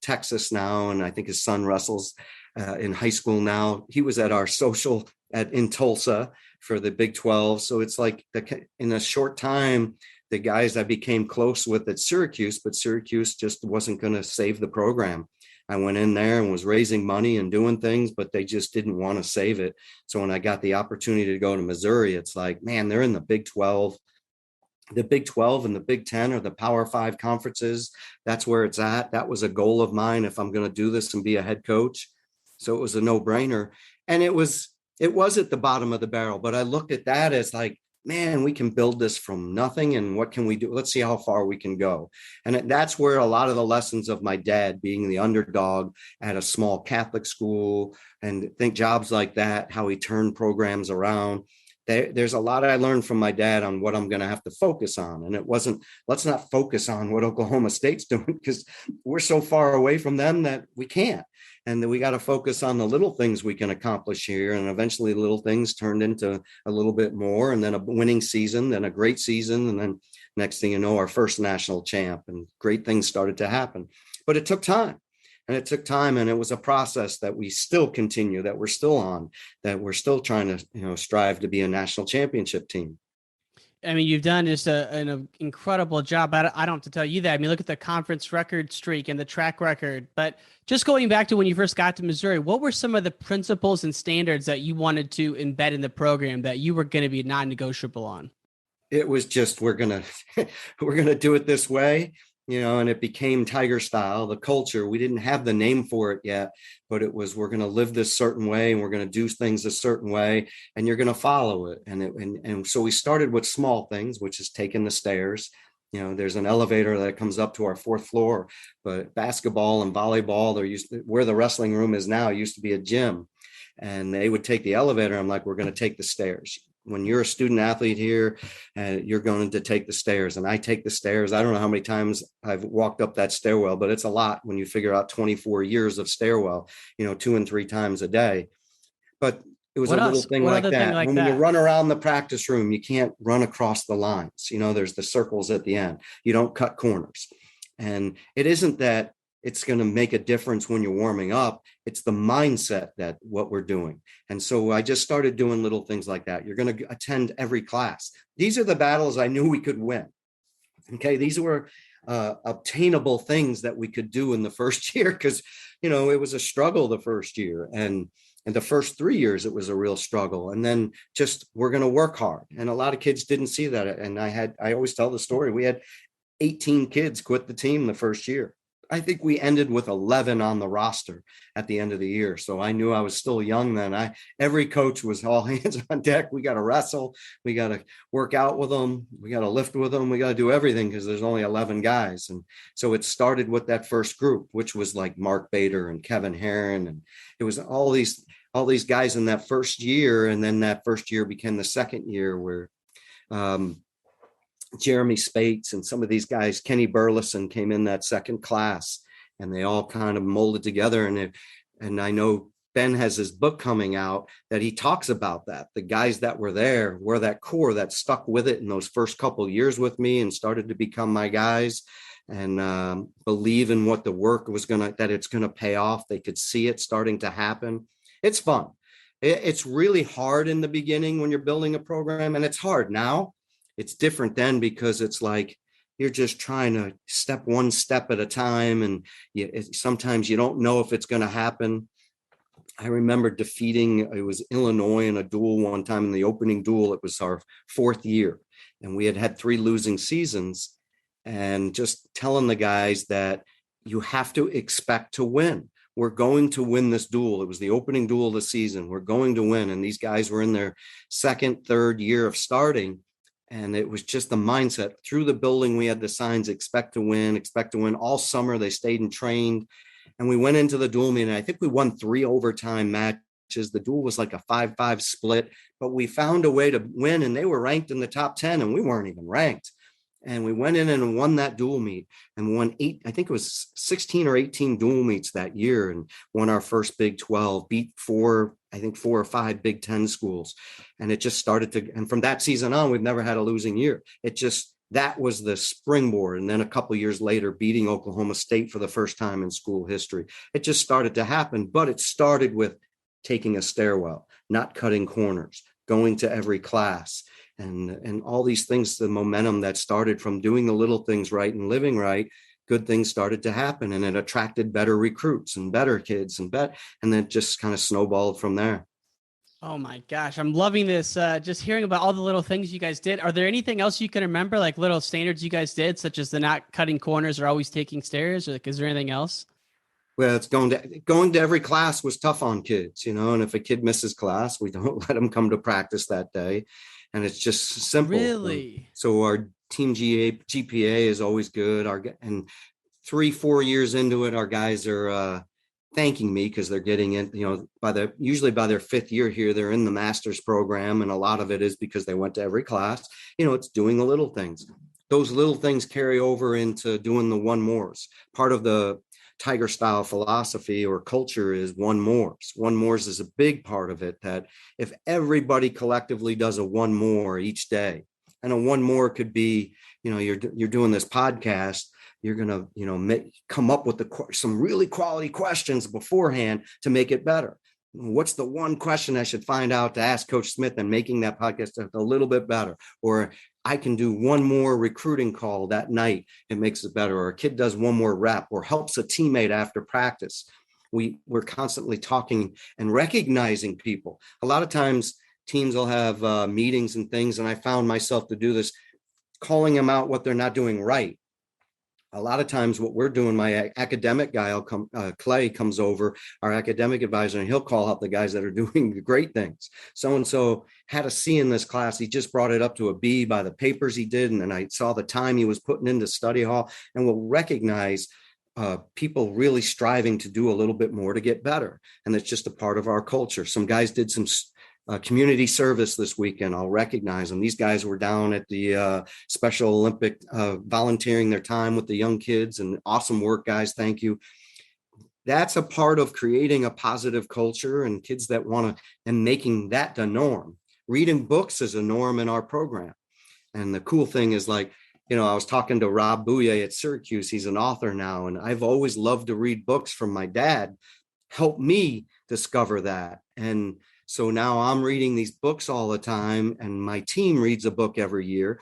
Texas now. And I think his son wrestles in high school now. He was at our social in Tulsa for the Big 12. So it's like in a short time, the guys I became close with at Syracuse, but Syracuse just wasn't going to save the program. I went in there and was raising money and doing things, but they just didn't want to save it. So when I got the opportunity to go to Missouri, it's like, man, they're in the Big 12. The Big 12 and the Big 10 are the Power 5 conferences. That's where it's at. That was a goal of mine if I'm going to do this and be a head coach. So it was a no-brainer. And it was at the bottom of the barrel, but I looked at that as like, man, we can build this from nothing. And what can we do? Let's see how far we can go. And that's where a lot of the lessons of my dad being the underdog at a small Catholic school, and think jobs like that, how he turned programs around. There's a lot I learned from my dad on what I'm going to have to focus on. And it wasn't, let's not focus on what Oklahoma State's doing, because we're so far away from them that we can't. And then we got to focus on the little things we can accomplish here. And eventually little things turned into a little bit more, and then a winning season, then a great season. And then next thing you know, our first national champ, and great things started to happen. But it took time. And it took time, and it was a process that we still continue, that we're still on, that we're still trying to, strive to be a national championship team. I mean, you've done just an incredible job. I don't have to tell you that. I mean, look at the conference record streak and the track record. But just going back to when you first got to Missouri, what were some of the principles and standards that you wanted to embed in the program that you were going to be non-negotiable on? It was just, we're going to do it this way. And it became Tiger Style, the culture. We didn't have the name for it yet, but it was, we're going to live this certain way, and we're going to do things a certain way, and you're going to follow it. And so we started with small things, which is taking the stairs. There's an elevator that comes up to our 4th floor, but basketball and volleyball, where the wrestling room is now, used to be a gym. And they would take the elevator. I'm like, we're going to take the stairs. when you're a student athlete here, you're going to take the stairs, and I take the stairs. I don't know how many times I've walked up that stairwell, but it's a lot when you figure out 24 years of stairwell, 2 and 3 times a day. But it was a little thing like that. When you run around the practice room, you can't run across the lines. There's the circles at the end. You don't cut corners. And it isn't that it's going to make a difference when you're warming up. It's the mindset that what we're doing. And so I just started doing little things like that. You're going to attend every class. These are the battles I knew we could win. Okay. These were obtainable things that we could do in the first year, because, it was a struggle the first year. And the first 3 years, it was a real struggle. And then just, we're going to work hard. And a lot of kids didn't see that. And I always tell the story. We had 18 kids quit the team the first year. I think we ended with 11 on the roster at the end of the year. So I knew I was still young then. Every coach was all hands on deck. We got to wrestle. We got to work out with them. We got to lift with them. We got to do everything because there's only 11 guys. And so it started with that first group, which was like Mark Bader and Kevin Herron. And it was all these guys in that first year. And then that first year became the second year where Jeremy Spates and some of these guys, Kenny Burleson, came in that second class, and they all kind of molded together. And I know Ben has his book coming out that he talks about that. The guys that were there were that core that stuck with it in those first couple of years with me and started to become my guys, and believe in what the work was that it's going to pay off. They could see it starting to happen. It's fun. It's really hard in the beginning when you're building a program, and it's hard now. It's different then because it's like you're just trying to step one step at a time. And sometimes you don't know if it's going to happen. I remember it was Illinois in a duel one time, in the opening duel. It was our 4th year, and we had 3 losing seasons, and just telling the guys that you have to expect to win. We're going to win this duel. It was the opening duel of the season. We're going to win. And these guys were in their 2nd, 3rd year of starting. And it was just the mindset through the building. We had the signs, expect to win all summer. They stayed and trained, and we went into the duel meeting. I think we won 3 overtime matches. The duel was like a 5-5 split, but we found a way to win, and they were ranked in the top 10 and we weren't even ranked. And we went in and won that duel meet, and won 8, I think it was 16 or 18 duel meets that year, and won our first Big 12, beat 4 or 5 Big 10 schools. And it just started and from that season on, we've never had a losing year. That was the springboard. And then a couple of years later, beating Oklahoma State for the first time in school history. It just started to happen, but it started with taking a stairwell, not cutting corners, going to every class, and all these things, the momentum that started from doing the little things right and living right. Good things started to happen, and it attracted better recruits and better kids and then just kind of snowballed from there. Oh my gosh. I'm loving this. Just hearing about all the little things you guys did. Are there anything else you can remember, like little standards you guys did, such as the not cutting corners or always taking stairs? Or is there anything else? Well, it's going to every class was tough on kids, and if a kid misses class, we don't let them come to practice that day. And it's just simple. Really? So our team GPA is always good. And 3-4 years into it, our guys are thanking me because they're getting in, usually by their 5th year here, they're in the master's program. And a lot of it is because they went to every class. It's doing the little things. Those little things carry over into doing the one mores. Part of the Tiger style philosophy or culture is one mores. One mores is a big part of it, that if everybody collectively does a one more each day, and a one more could be, you're doing this podcast, you're going to, come up with some really quality questions beforehand to make it better. What's the one question I should find out to ask Coach Smith and making that podcast a little bit better? Or I can do one more recruiting call that night. It makes it better. Or a kid does one more rep or helps a teammate after practice. We're constantly talking and recognizing people. A lot of times teams will have meetings and things. And I found myself to do this, calling them out what they're not doing right. A lot of times what we're doing, my academic guy, Clay comes over, our academic advisor, and he'll call out the guys that are doing great things. So-and-so had a C in this class. He just brought it up to a B by the papers he did. And then I saw the time he was putting into study hall, and we'll recognize people really striving to do a little bit more to get better. And it's just a part of our culture. Some guys did some community service this weekend. I'll recognize them. These guys were down at the Special Olympic volunteering their time with the young kids, and awesome work, guys. Thank you. That's a part of creating a positive culture and kids that want to, and making that the norm. Reading books is a norm in our program. And the cool thing is, like, I was talking to Rob Bouye at Syracuse. He's an author now, and I've always loved to read books from my dad. Helped me discover that. And so now I'm reading these books all the time, and my team reads a book every year.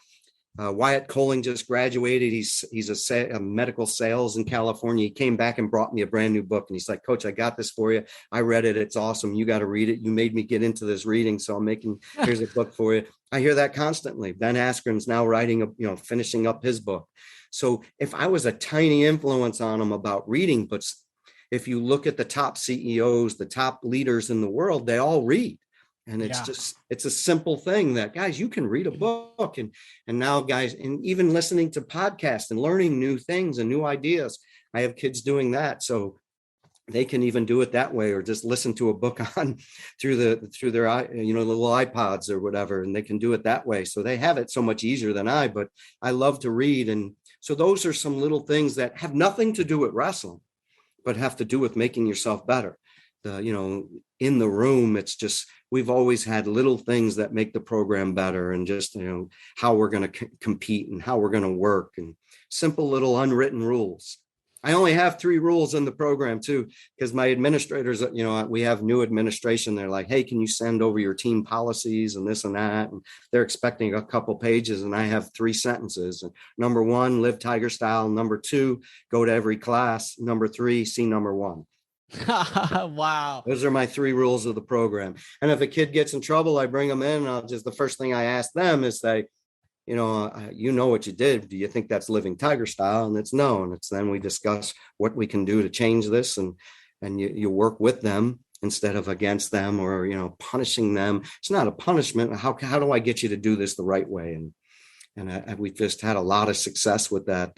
Wyatt Coling just graduated. He's a medical sales in California. He came back and brought me a brand new book. And he's like, Coach, I got this for you. I read it. It's awesome. You got to read it. You made me get into this reading. So here's a book for you. I hear that constantly. Ben Askren's now finishing up his book. So if I was a tiny influence on him about reading, but if you look at the top CEOs, the top leaders in the world, they all read. And it's a simple thing that, guys, you can read a book, and now, guys, and even listening to podcasts and learning new things and new ideas. I have kids doing that, so they can even do it that way, or just listen to a book on through their little iPods or whatever, and they can do it that way. So they have it so much easier than I. But I love to read, and so those are some little things that have nothing to do with wrestling, but have to do with making yourself better. In the room, it's just, we've always had little things that make the program better, and just, how we're going to compete and how we're going to work, and simple little unwritten rules. I only have 3 rules in the program too, because my administrators, we have new administration. They're like, hey, can you send over your team policies and this and that? And they're expecting a couple pages, and I have 3 sentences. And number 1, live Tiger style. Number 2, go to every class. Number 3, see number 1. Wow. Those are my 3 rules of the program. And if a kid gets in trouble, I bring them in. The first thing I ask them is say, what you did. Do you think that's living Tiger style? And it's no. And then we discuss what we can do to change this. And you work with them instead of against them, or, punishing them. It's not a punishment. How do I get you to do this the right way? And we just had a lot of success with that.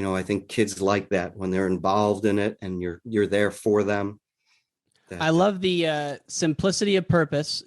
I think kids like that when they're involved in it, and you're there for them. I love the simplicity of purpose.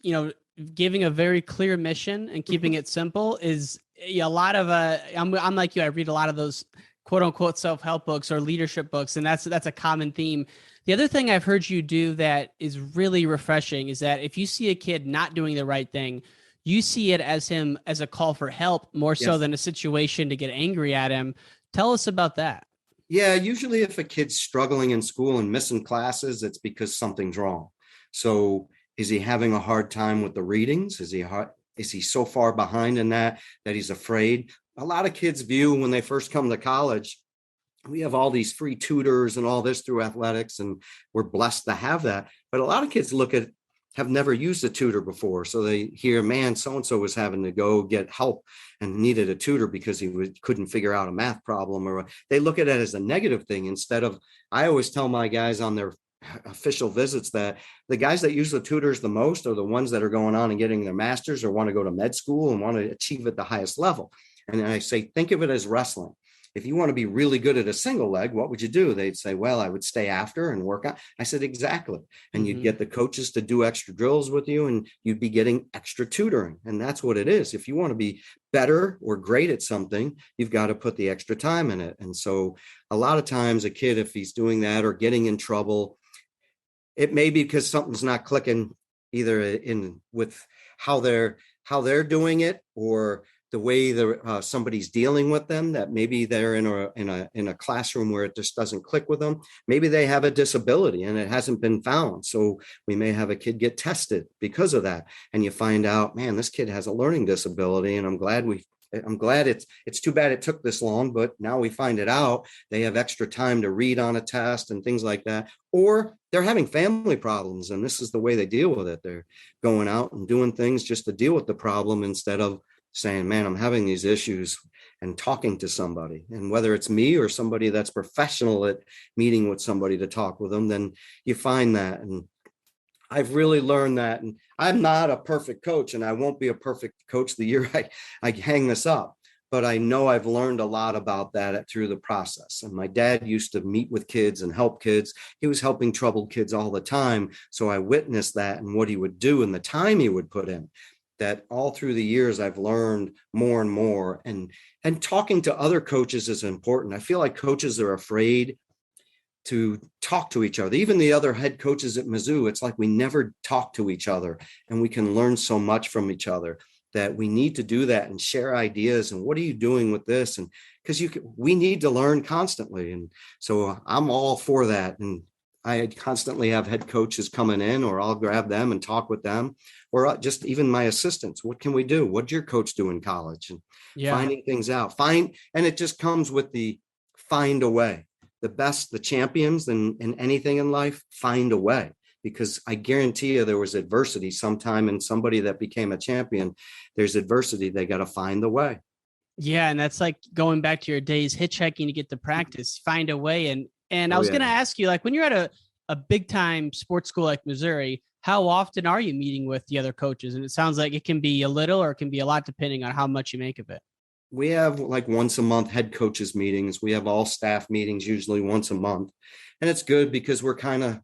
Giving a very clear mission and keeping it simple is a lot of I'm like you. I read a lot of those quote unquote self-help books or leadership books, and that's a common theme. The other thing I've heard you do that is really refreshing is that if you see a kid not doing the right thing, you see it as a call for help more so than a situation to get angry at him. Tell us about that. Yeah, usually if a kid's struggling in school and missing classes, it's because something's wrong. So is he having a hard time with the readings? Is he so far behind in that he's afraid? A lot of kids view when they first come to college, we have all these free tutors and all this through athletics, and we're blessed to have that. But a lot of kids have never used a tutor before. So they hear, man, so-and-so was having to go get help and needed a tutor because he couldn't figure out a math problem, or they look at it as a negative thing instead of, I always tell my guys on their official visits that the guys that use the tutors the most are the ones that are going on and getting their masters or want to go to med school and want to achieve at the highest level. And I say, think of it as wrestling. If you want to be really good at a single leg, what would you do? They'd say, well, I would stay after and work out. I said, exactly. And you'd get the coaches to do extra drills with you, and you'd be getting extra tutoring. And that's what it is. If you want to be better or great at something, you've got to put the extra time in it. And so a lot of times a kid, if he's doing that or getting in trouble, it may be because something's not clicking either with how they're doing it, or the way somebody's dealing with them, that maybe they're in a classroom where it just doesn't click with them. Maybe they have a disability and it hasn't been found. So we may have a kid get tested because of that. And you find out, man, this kid has a learning disability. And I'm glad it's too bad it took this long, but now we find it out. They have extra time to read on a test and things like that. Or they're having family problems, and this is the way they deal with it. They're going out and doing things just to deal with the problem instead of saying, man, I'm having these issues, and talking to somebody. And whether it's me or somebody that's professional at meeting with somebody to talk with them, then you find that. And I've really learned that. And I'm not a perfect coach, and I won't be a perfect coach the year I hang this up. but I know I've learned a lot about that through the process. And my dad used to meet with kids and help kids. He was helping troubled kids all the time. So I witnessed that and what he would do and the time he would put in. That all through the years, I've learned more and more. And talking to other coaches is important. I feel like coaches are afraid to talk to each other. Even the other head coaches at Mizzou, it's like we never talk to each other, and we can learn so much from each other. That we need to do that and share ideas. And what are you doing with this? And because we need to learn constantly. And so I'm all for that. And I constantly have head coaches coming in, or I'll grab them and talk with them, or just even my assistants. What can we do? What did your coach do in college? And finding things out. And it just comes with the find a way. The best, the champions in anything in life, find a way. Because I guarantee you there was adversity sometime in somebody that became a champion. There's adversity. They got to find the way. Yeah. And that's like going back to your days hitchhiking to get to practice, find a way. And I was going to ask you, like, when you're at a big time sports school like Missouri, how often are you meeting with the other coaches? And it sounds like it can be a little or it can be a lot depending on how much you make of it. We have like once a month head coaches meetings. We have all staff meetings usually once a month. And it's good because we're kind of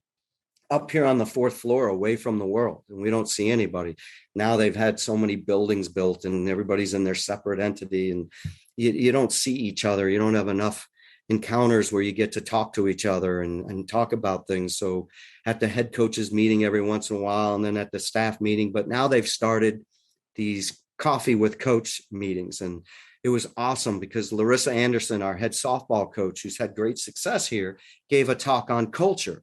up here on the fourth floor away from the world, and we don't see anybody. Now they've had so many buildings built and everybody's in their separate entity, and you don't see each other. You don't have enough encounters where you get to talk to each other and talk about things. So at the head coaches meeting every once in a while, and then at the staff meeting, but now they've started these coffee with coach meetings. And it was awesome because Larissa Anderson, our head softball coach, who's had great success here, gave a talk on culture.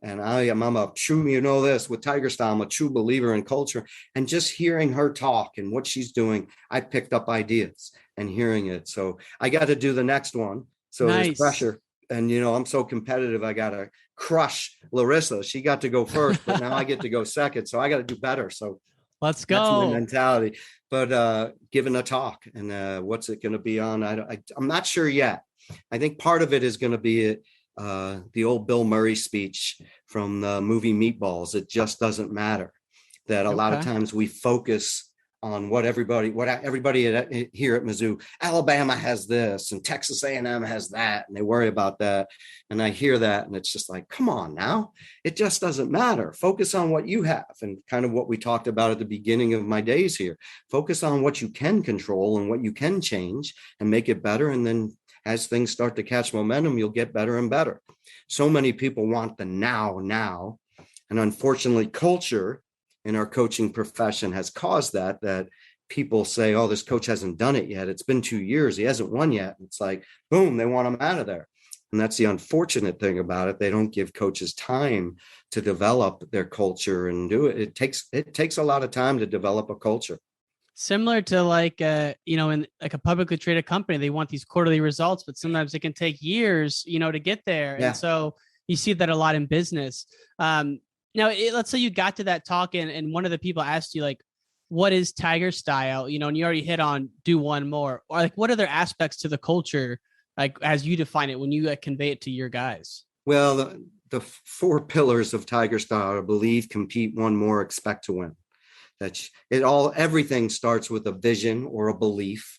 And I'm a true, you know this, with Tiger Style, I'm a true believer in culture. And just hearing her talk and what she's doing, I picked up ideas and hearing it. So I got to do the next one. So There's pressure. And, I'm so competitive. I got to crush Larissa. She got to go first, but now I get to go second. So I got to do better. So let's go. That's my mentality. But giving a talk and what's it going to be on? I'm not sure yet. I think part of it is going to be the old Bill Murray speech from the movie Meatballs. It just doesn't matter. That a lot of times we focus on what everybody here at Mizzou, Alabama has this and Texas A&M has that, and they worry about that. And I hear that, and it's just like, come on now, it just doesn't matter. Focus on what you have, and kind of what we talked about at the beginning of my days here. Focus on what you can control and what you can change and make it better. And then as things start to catch momentum, you'll get better and better. So many people want the now. And unfortunately, culture in our coaching profession has caused that people say, oh, this coach hasn't done it yet. It's been 2 years. He hasn't won yet. It's like, boom, they want him out of there. And that's the unfortunate thing about it. They don't give coaches time to develop their culture and do it. It takes a lot of time to develop a culture. Similar to in like a publicly traded company, they want these quarterly results, but sometimes it can take years, to get there. Yeah. And so you see that a lot in business. Now, let's say you got to that talk and one of the people asked you, like, what is Tiger Style? And you already hit on do one more, or like, what other aspects to the culture, like as you define it, when you convey it to your guys? Well, the 4 pillars of Tiger Style are believe, compete, one more, expect to win. Everything starts with a vision or a belief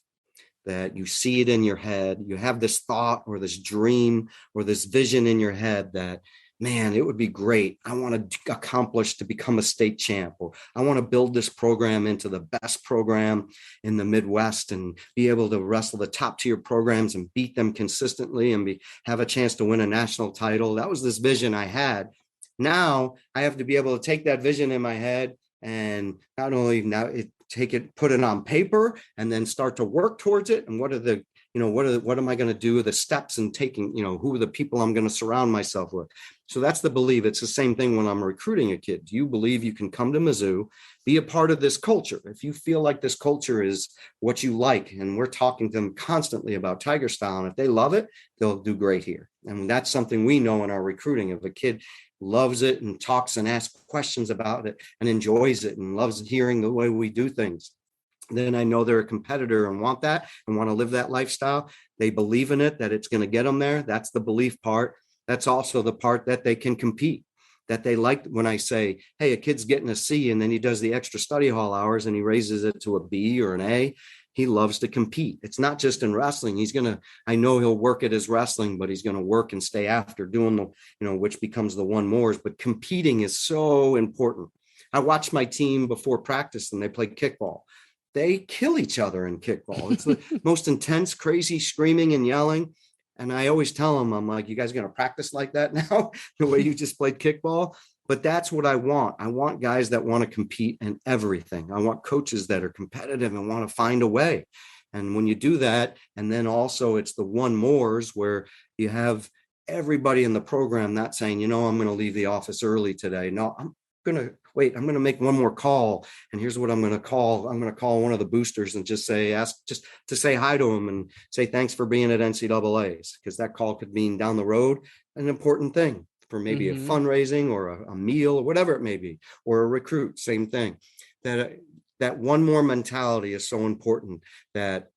that you see it in your head. You have this thought or this dream or this vision in your head that, man, it would be great. I want to accomplish to become a state champ, or I want to build this program into the best program in the Midwest and be able to wrestle the top tier programs and beat them consistently and have a chance to win a national title. That was this vision I had. Now I have to be able to take that vision in my head and not only put it on paper and then start to work towards it. And what am I going to do? The steps and taking, who are the people I'm going to surround myself with? So that's the belief. It's the same thing when I'm recruiting a kid. Do you believe you can come to Mizzou, be a part of this culture? If you feel like this culture is what you like, and we're talking to them constantly about Tiger Style, and if they love it, they'll do great here. And that's something we know in our recruiting. If a kid loves it and talks and asks questions about it and enjoys it and loves hearing the way we do things, then I know they're a competitor and want that and want to live that lifestyle. They believe in it, that it's going to get them there. That's the belief part. That's also the part that they can compete, that they like. When I say, hey, a kid's getting a C and then he does the extra study hall hours and he raises it to a B or an A, he loves to compete. It's not just in wrestling. I know he'll work at his wrestling, but he's going to work and stay after doing which becomes the one mores. But competing is so important. I watch my team before practice and they play kickball. They kill each other in kickball. It's the most intense, crazy screaming and yelling. And I always tell them, I'm like, you guys going to practice like that now, the way you just played kickball? But that's what I want. I want guys that want to compete in everything. I want coaches that are competitive and want to find a way. And when you do that, and then also it's the one mores where you have everybody in the program not saying, I'm going to leave the office early today. No, I'm going to make one more call. And here's what I'm going to call. I'm going to call one of the boosters and just to say hi to him and say, thanks for being at NCAA's, because that call could mean down the road an important thing for maybe a fundraising or a meal or whatever it may be, or a recruit, same thing. That one more mentality is so important that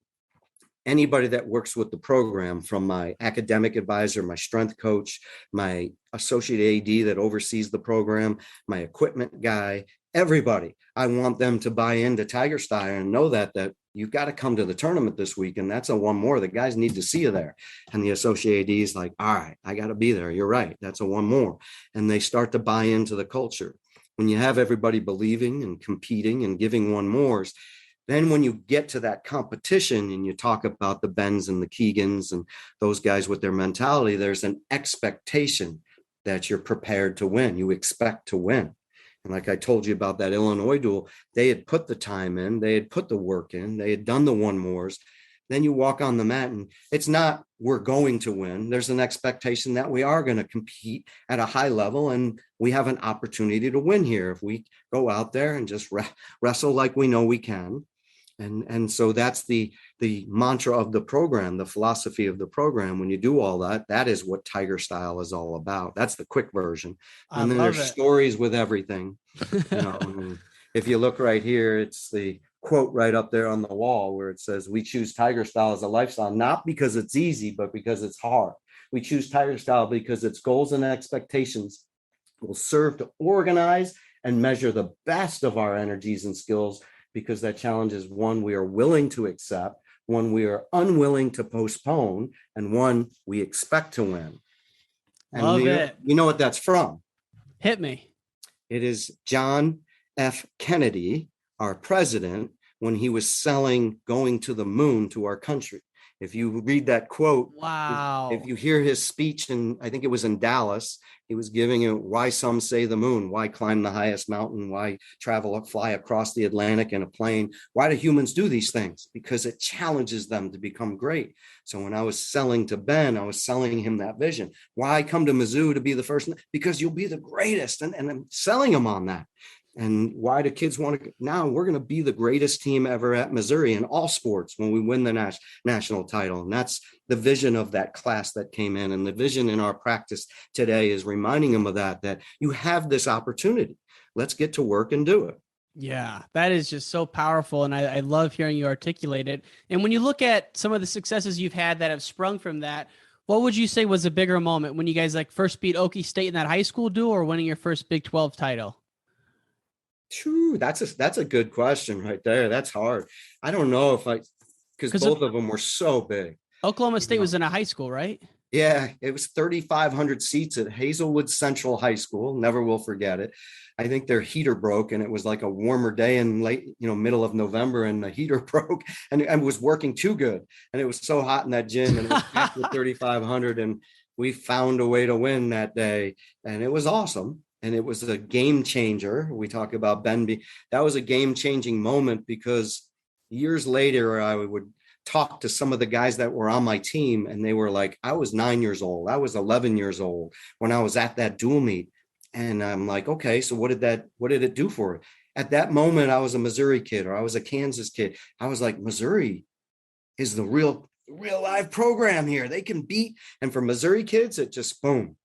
anybody that works with the program, from my academic advisor, my strength coach, my associate AD that oversees the program, my equipment guy, everybody, I want them to buy into Tiger Style and know that you've got to come to the tournament this week. And that's a one more. The guys need to see you there. And the associate AD is like, all right, I got to be there. You're right. That's a one more. And they start to buy into the culture. When you have everybody believing and competing and giving one mores, then when you get to that competition and you talk about the Bens and the Keegans and those guys with their mentality, there's an expectation that you're prepared to win. You expect to win. And like I told you about that Illinois duel, they had put the time in, they had put the work in, they had done the one mores. Then you walk on the mat and it's not, we're going to win. There's an expectation that we are going to compete at a high level and we have an opportunity to win here if we go out there and just wrestle like we know we can. And so that's the mantra of the program, the philosophy of the program. When you do all that, that is what Tiger Style is all about. That's the quick version. And then there's stories with everything. If you look right here, it's the quote right up there on the wall where it says, we choose Tiger Style as a lifestyle, not because it's easy, but because it's hard. We choose Tiger Style because its goals and expectations will serve to organize and measure the best of our energies and skills, because that challenge is one we are willing to accept, one we are unwilling to postpone, and one we expect to win. And Love it. You know what that's from? Hit me. It is John F. Kennedy, our president, when he was selling going to the moon to our country. If you read that quote, wow. If you hear his speech, and I think it was in Dallas, he was giving it, why some say the moon, why climb the highest mountain, why fly across the Atlantic in a plane, why do humans do these things? Because it challenges them to become great. So when I was selling to Ben, I was selling him that vision. Why come to Mizzou to be the first? Because you'll be the greatest. And I'm selling him on that. And why do kids want to? Now we're going to be the greatest team ever at Missouri in all sports when we win the national title. And that's the vision of that class that came in. And the vision in our practice today is reminding them of that you have this opportunity. Let's get to work and do it. Yeah, that is just so powerful. And I love hearing you articulate it. And when you look at some of the successes you've had that have sprung from that, what would you say was a bigger moment when you guys first beat Okie State in that high school duel, or winning your first Big 12 title? True. That's a good question right there. That's hard. I don't know because both of them were so big. Oklahoma State was in a high school, right? Yeah, it was 3,500 seats at Hazelwood Central High School. Never will forget it. I think their heater broke, and it was like a warmer day in middle of November, and the heater broke, and it was working too good. And it was so hot in that gym, and it was packed with 3,500, and we found a way to win that day, and it was awesome. And it was a game changer. We talk about Ben. That was a game changing moment, because years later, I would talk to some of the guys that were on my team, and they were like, I was 9 years old. I was 11 years old when I was at that dual meet. And I'm like, okay, so what did it do for it? At that moment, I was a Missouri kid, or I was a Kansas kid. I was like, Missouri is the real live program here. They can beat. And for Missouri kids, it just boom.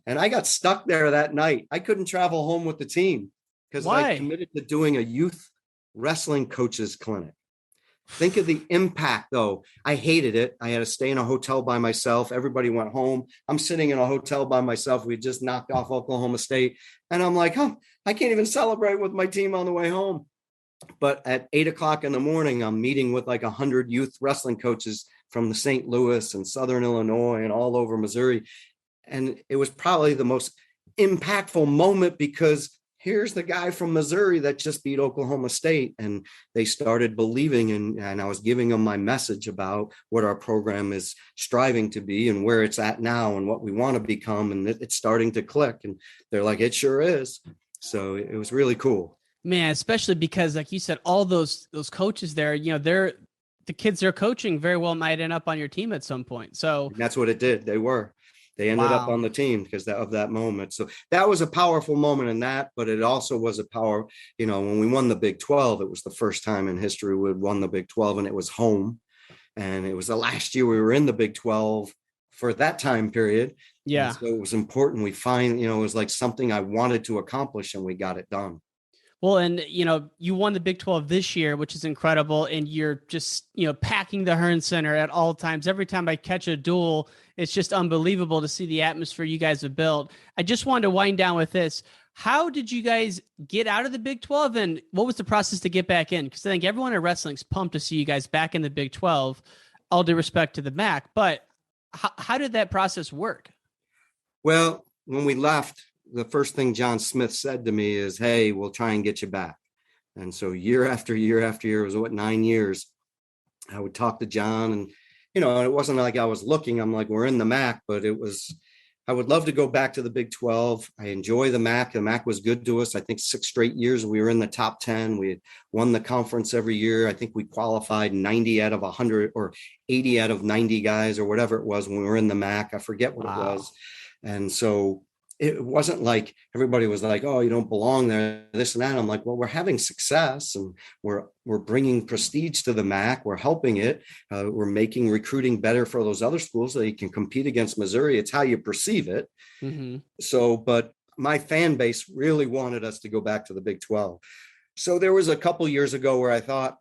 And I got stuck there that night. I couldn't travel home with the team because I committed to doing a youth wrestling coaches clinic. Think of the impact, though. I hated it. I had to stay in a hotel by myself. Everybody went home. I'm sitting in a hotel by myself. We just knocked off Oklahoma State. And I'm like, I can't even celebrate with my team on the way home. But at 8:00 in the morning, I'm meeting with like 100 youth wrestling coaches from the St. Louis and Southern Illinois and all over Missouri. And it was probably the most impactful moment because here's the guy from Missouri that just beat Oklahoma State. And they started believing, and I was giving them my message about what our program is striving to be and where it's at now and what we want to become. And it's starting to click. And they're like, it sure is. So it was really cool. Man, especially because, like you said, all those coaches there, the kids they're coaching very well might end up on your team at some point. So and that's what it did. They ended up on the team because of that moment. So that was a powerful moment in that, but it also was a power, when we won the Big 12, it was the first time in history we had won the Big 12, and it was home. And it was the last year we were in the Big 12 for that time period. Yeah. And so it was important. It was like something I wanted to accomplish, and we got it done. Well, and, you won the Big 12 this year, which is incredible. And you're just, packing the Hearn Center at all times. Every time I catch a duel, it's just unbelievable to see the atmosphere you guys have built. I just wanted to wind down with this. How did you guys get out of the Big 12, and what was the process to get back in? Because I think everyone in wrestling's pumped to see you guys back in the Big 12, all due respect to the MAC. But how did that process work? Well, when we left, the first thing John Smith said to me is, hey, we'll try and get you back. And so year after year after year, it was 9 years, I would talk to John, and, it wasn't like I was looking, I'm like, we're in the MAC, but I would love to go back to the Big 12. I enjoy the MAC. The MAC was good to us. I think 6 straight years we were in the top 10. We had won the conference every year. I think we qualified 90 out of 100 or 80 out of 90 guys or whatever it was when we were in the MAC. I forget what it was. And so it wasn't like everybody was like, oh, you don't belong there, this and that. I'm like, well, we're having success, and we're bringing prestige to the MAC. We're helping it. We're making recruiting better for those other schools so they can compete against Missouri. It's how you perceive it. Mm-hmm. So, but my fan base really wanted us to go back to the Big 12. So there was a couple years ago where I thought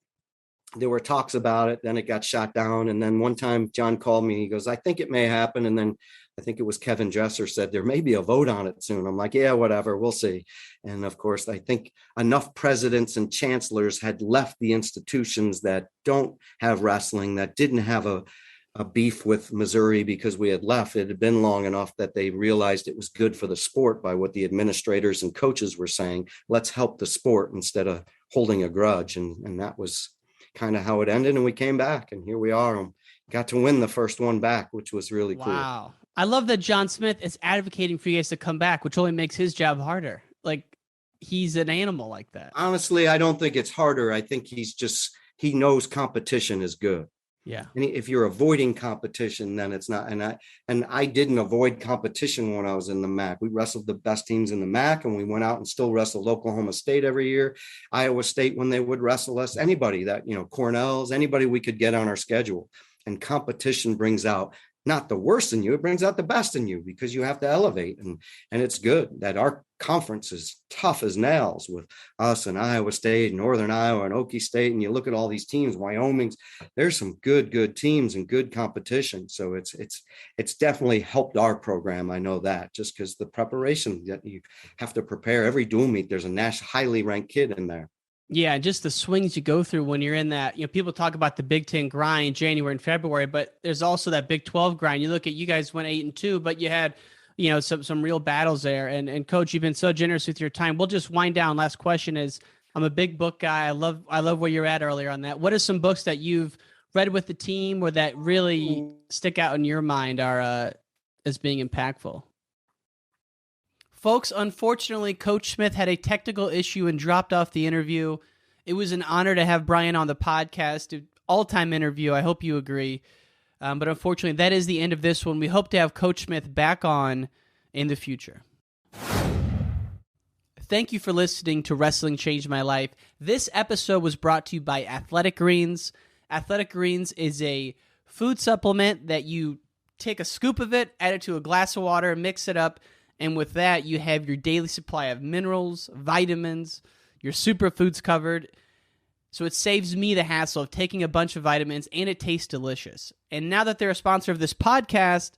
there were talks about it. Then it got shot down. And then one time John called me. He goes, I think it may happen. And then I think it was Kevin Dresser said there may be a vote on it soon. I'm like, yeah, whatever, we'll see. And of course, I think enough presidents and chancellors had left the institutions that don't have wrestling, that didn't have a beef with Missouri because we had left. It had been long enough that they realized it was good for the sport by what the administrators and coaches were saying. Let's help the sport instead of holding a grudge. And that was kind of how it ended. And we came back, and here we are, and got to win the first one back, which was really cool. Wow. I love that John Smith is advocating for you guys to come back, which only makes his job harder. Like, he's an animal like that. Honestly, I don't think it's harder. I think he knows competition is good. Yeah. And if you're avoiding competition, then it's not. And I didn't avoid competition when I was in the MAC. We wrestled the best teams in the MAC, and we went out and still wrestled Oklahoma State every year, Iowa State when they would wrestle us, anybody that, Cornell's, anybody we could get on our schedule. And competition brings out not the worst in you, it brings out the best in you, because you have to elevate. And it's good that our conference is tough as nails with us and Iowa State, Northern Iowa, and Okie State. And you look at all these teams, Wyoming's, there's some good teams and good competition. So it's definitely helped our program. I know that, just because the preparation that you have to prepare every dual meet, there's a highly ranked kid in there. Yeah, just the swings you go through when you're in that. People talk about the Big 10 grind, January and February, but there's also that Big 12 grind. You look at, you guys went 8-2, but you had, some real battles there. And Coach, you've been so generous with your time. We'll just wind down. Last question is, I'm a big book guy. I love where you're at earlier on that. What are some books that you've read with the team or that really stick out in your mind are as being impactful? Folks, unfortunately, Coach Smith had a technical issue and dropped off the interview. It was an honor to have Brian on the podcast. All-time interview. I hope you agree. But unfortunately, that is the end of this one. We hope to have Coach Smith back on in the future. Thank you for listening to Wrestling Changed My Life. This episode was brought to you by Athletic Greens. Athletic Greens is a food supplement that you take a scoop of it, add it to a glass of water, mix it up, and with that, you have your daily supply of minerals, vitamins, your superfoods covered. So it saves me the hassle of taking a bunch of vitamins, and it tastes delicious. And now that they're a sponsor of this podcast,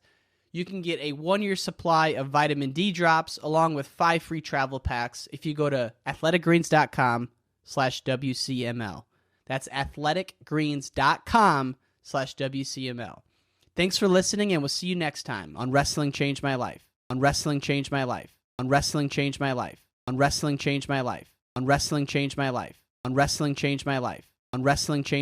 you can get a 1-year supply of vitamin D drops along with 5 free travel packs if you go to athleticgreens.com athleticgreens.com/WCML. That's athleticgreens.com/WCML. Thanks for listening, and we'll see you next time on Wrestling Changed My Life. On Wrestling Changed My Life. On Wrestling Changed My Life. On Wrestling Changed My Life. On Wrestling Changed My Life. On Wrestling Changed My Life. On Wrestling Changed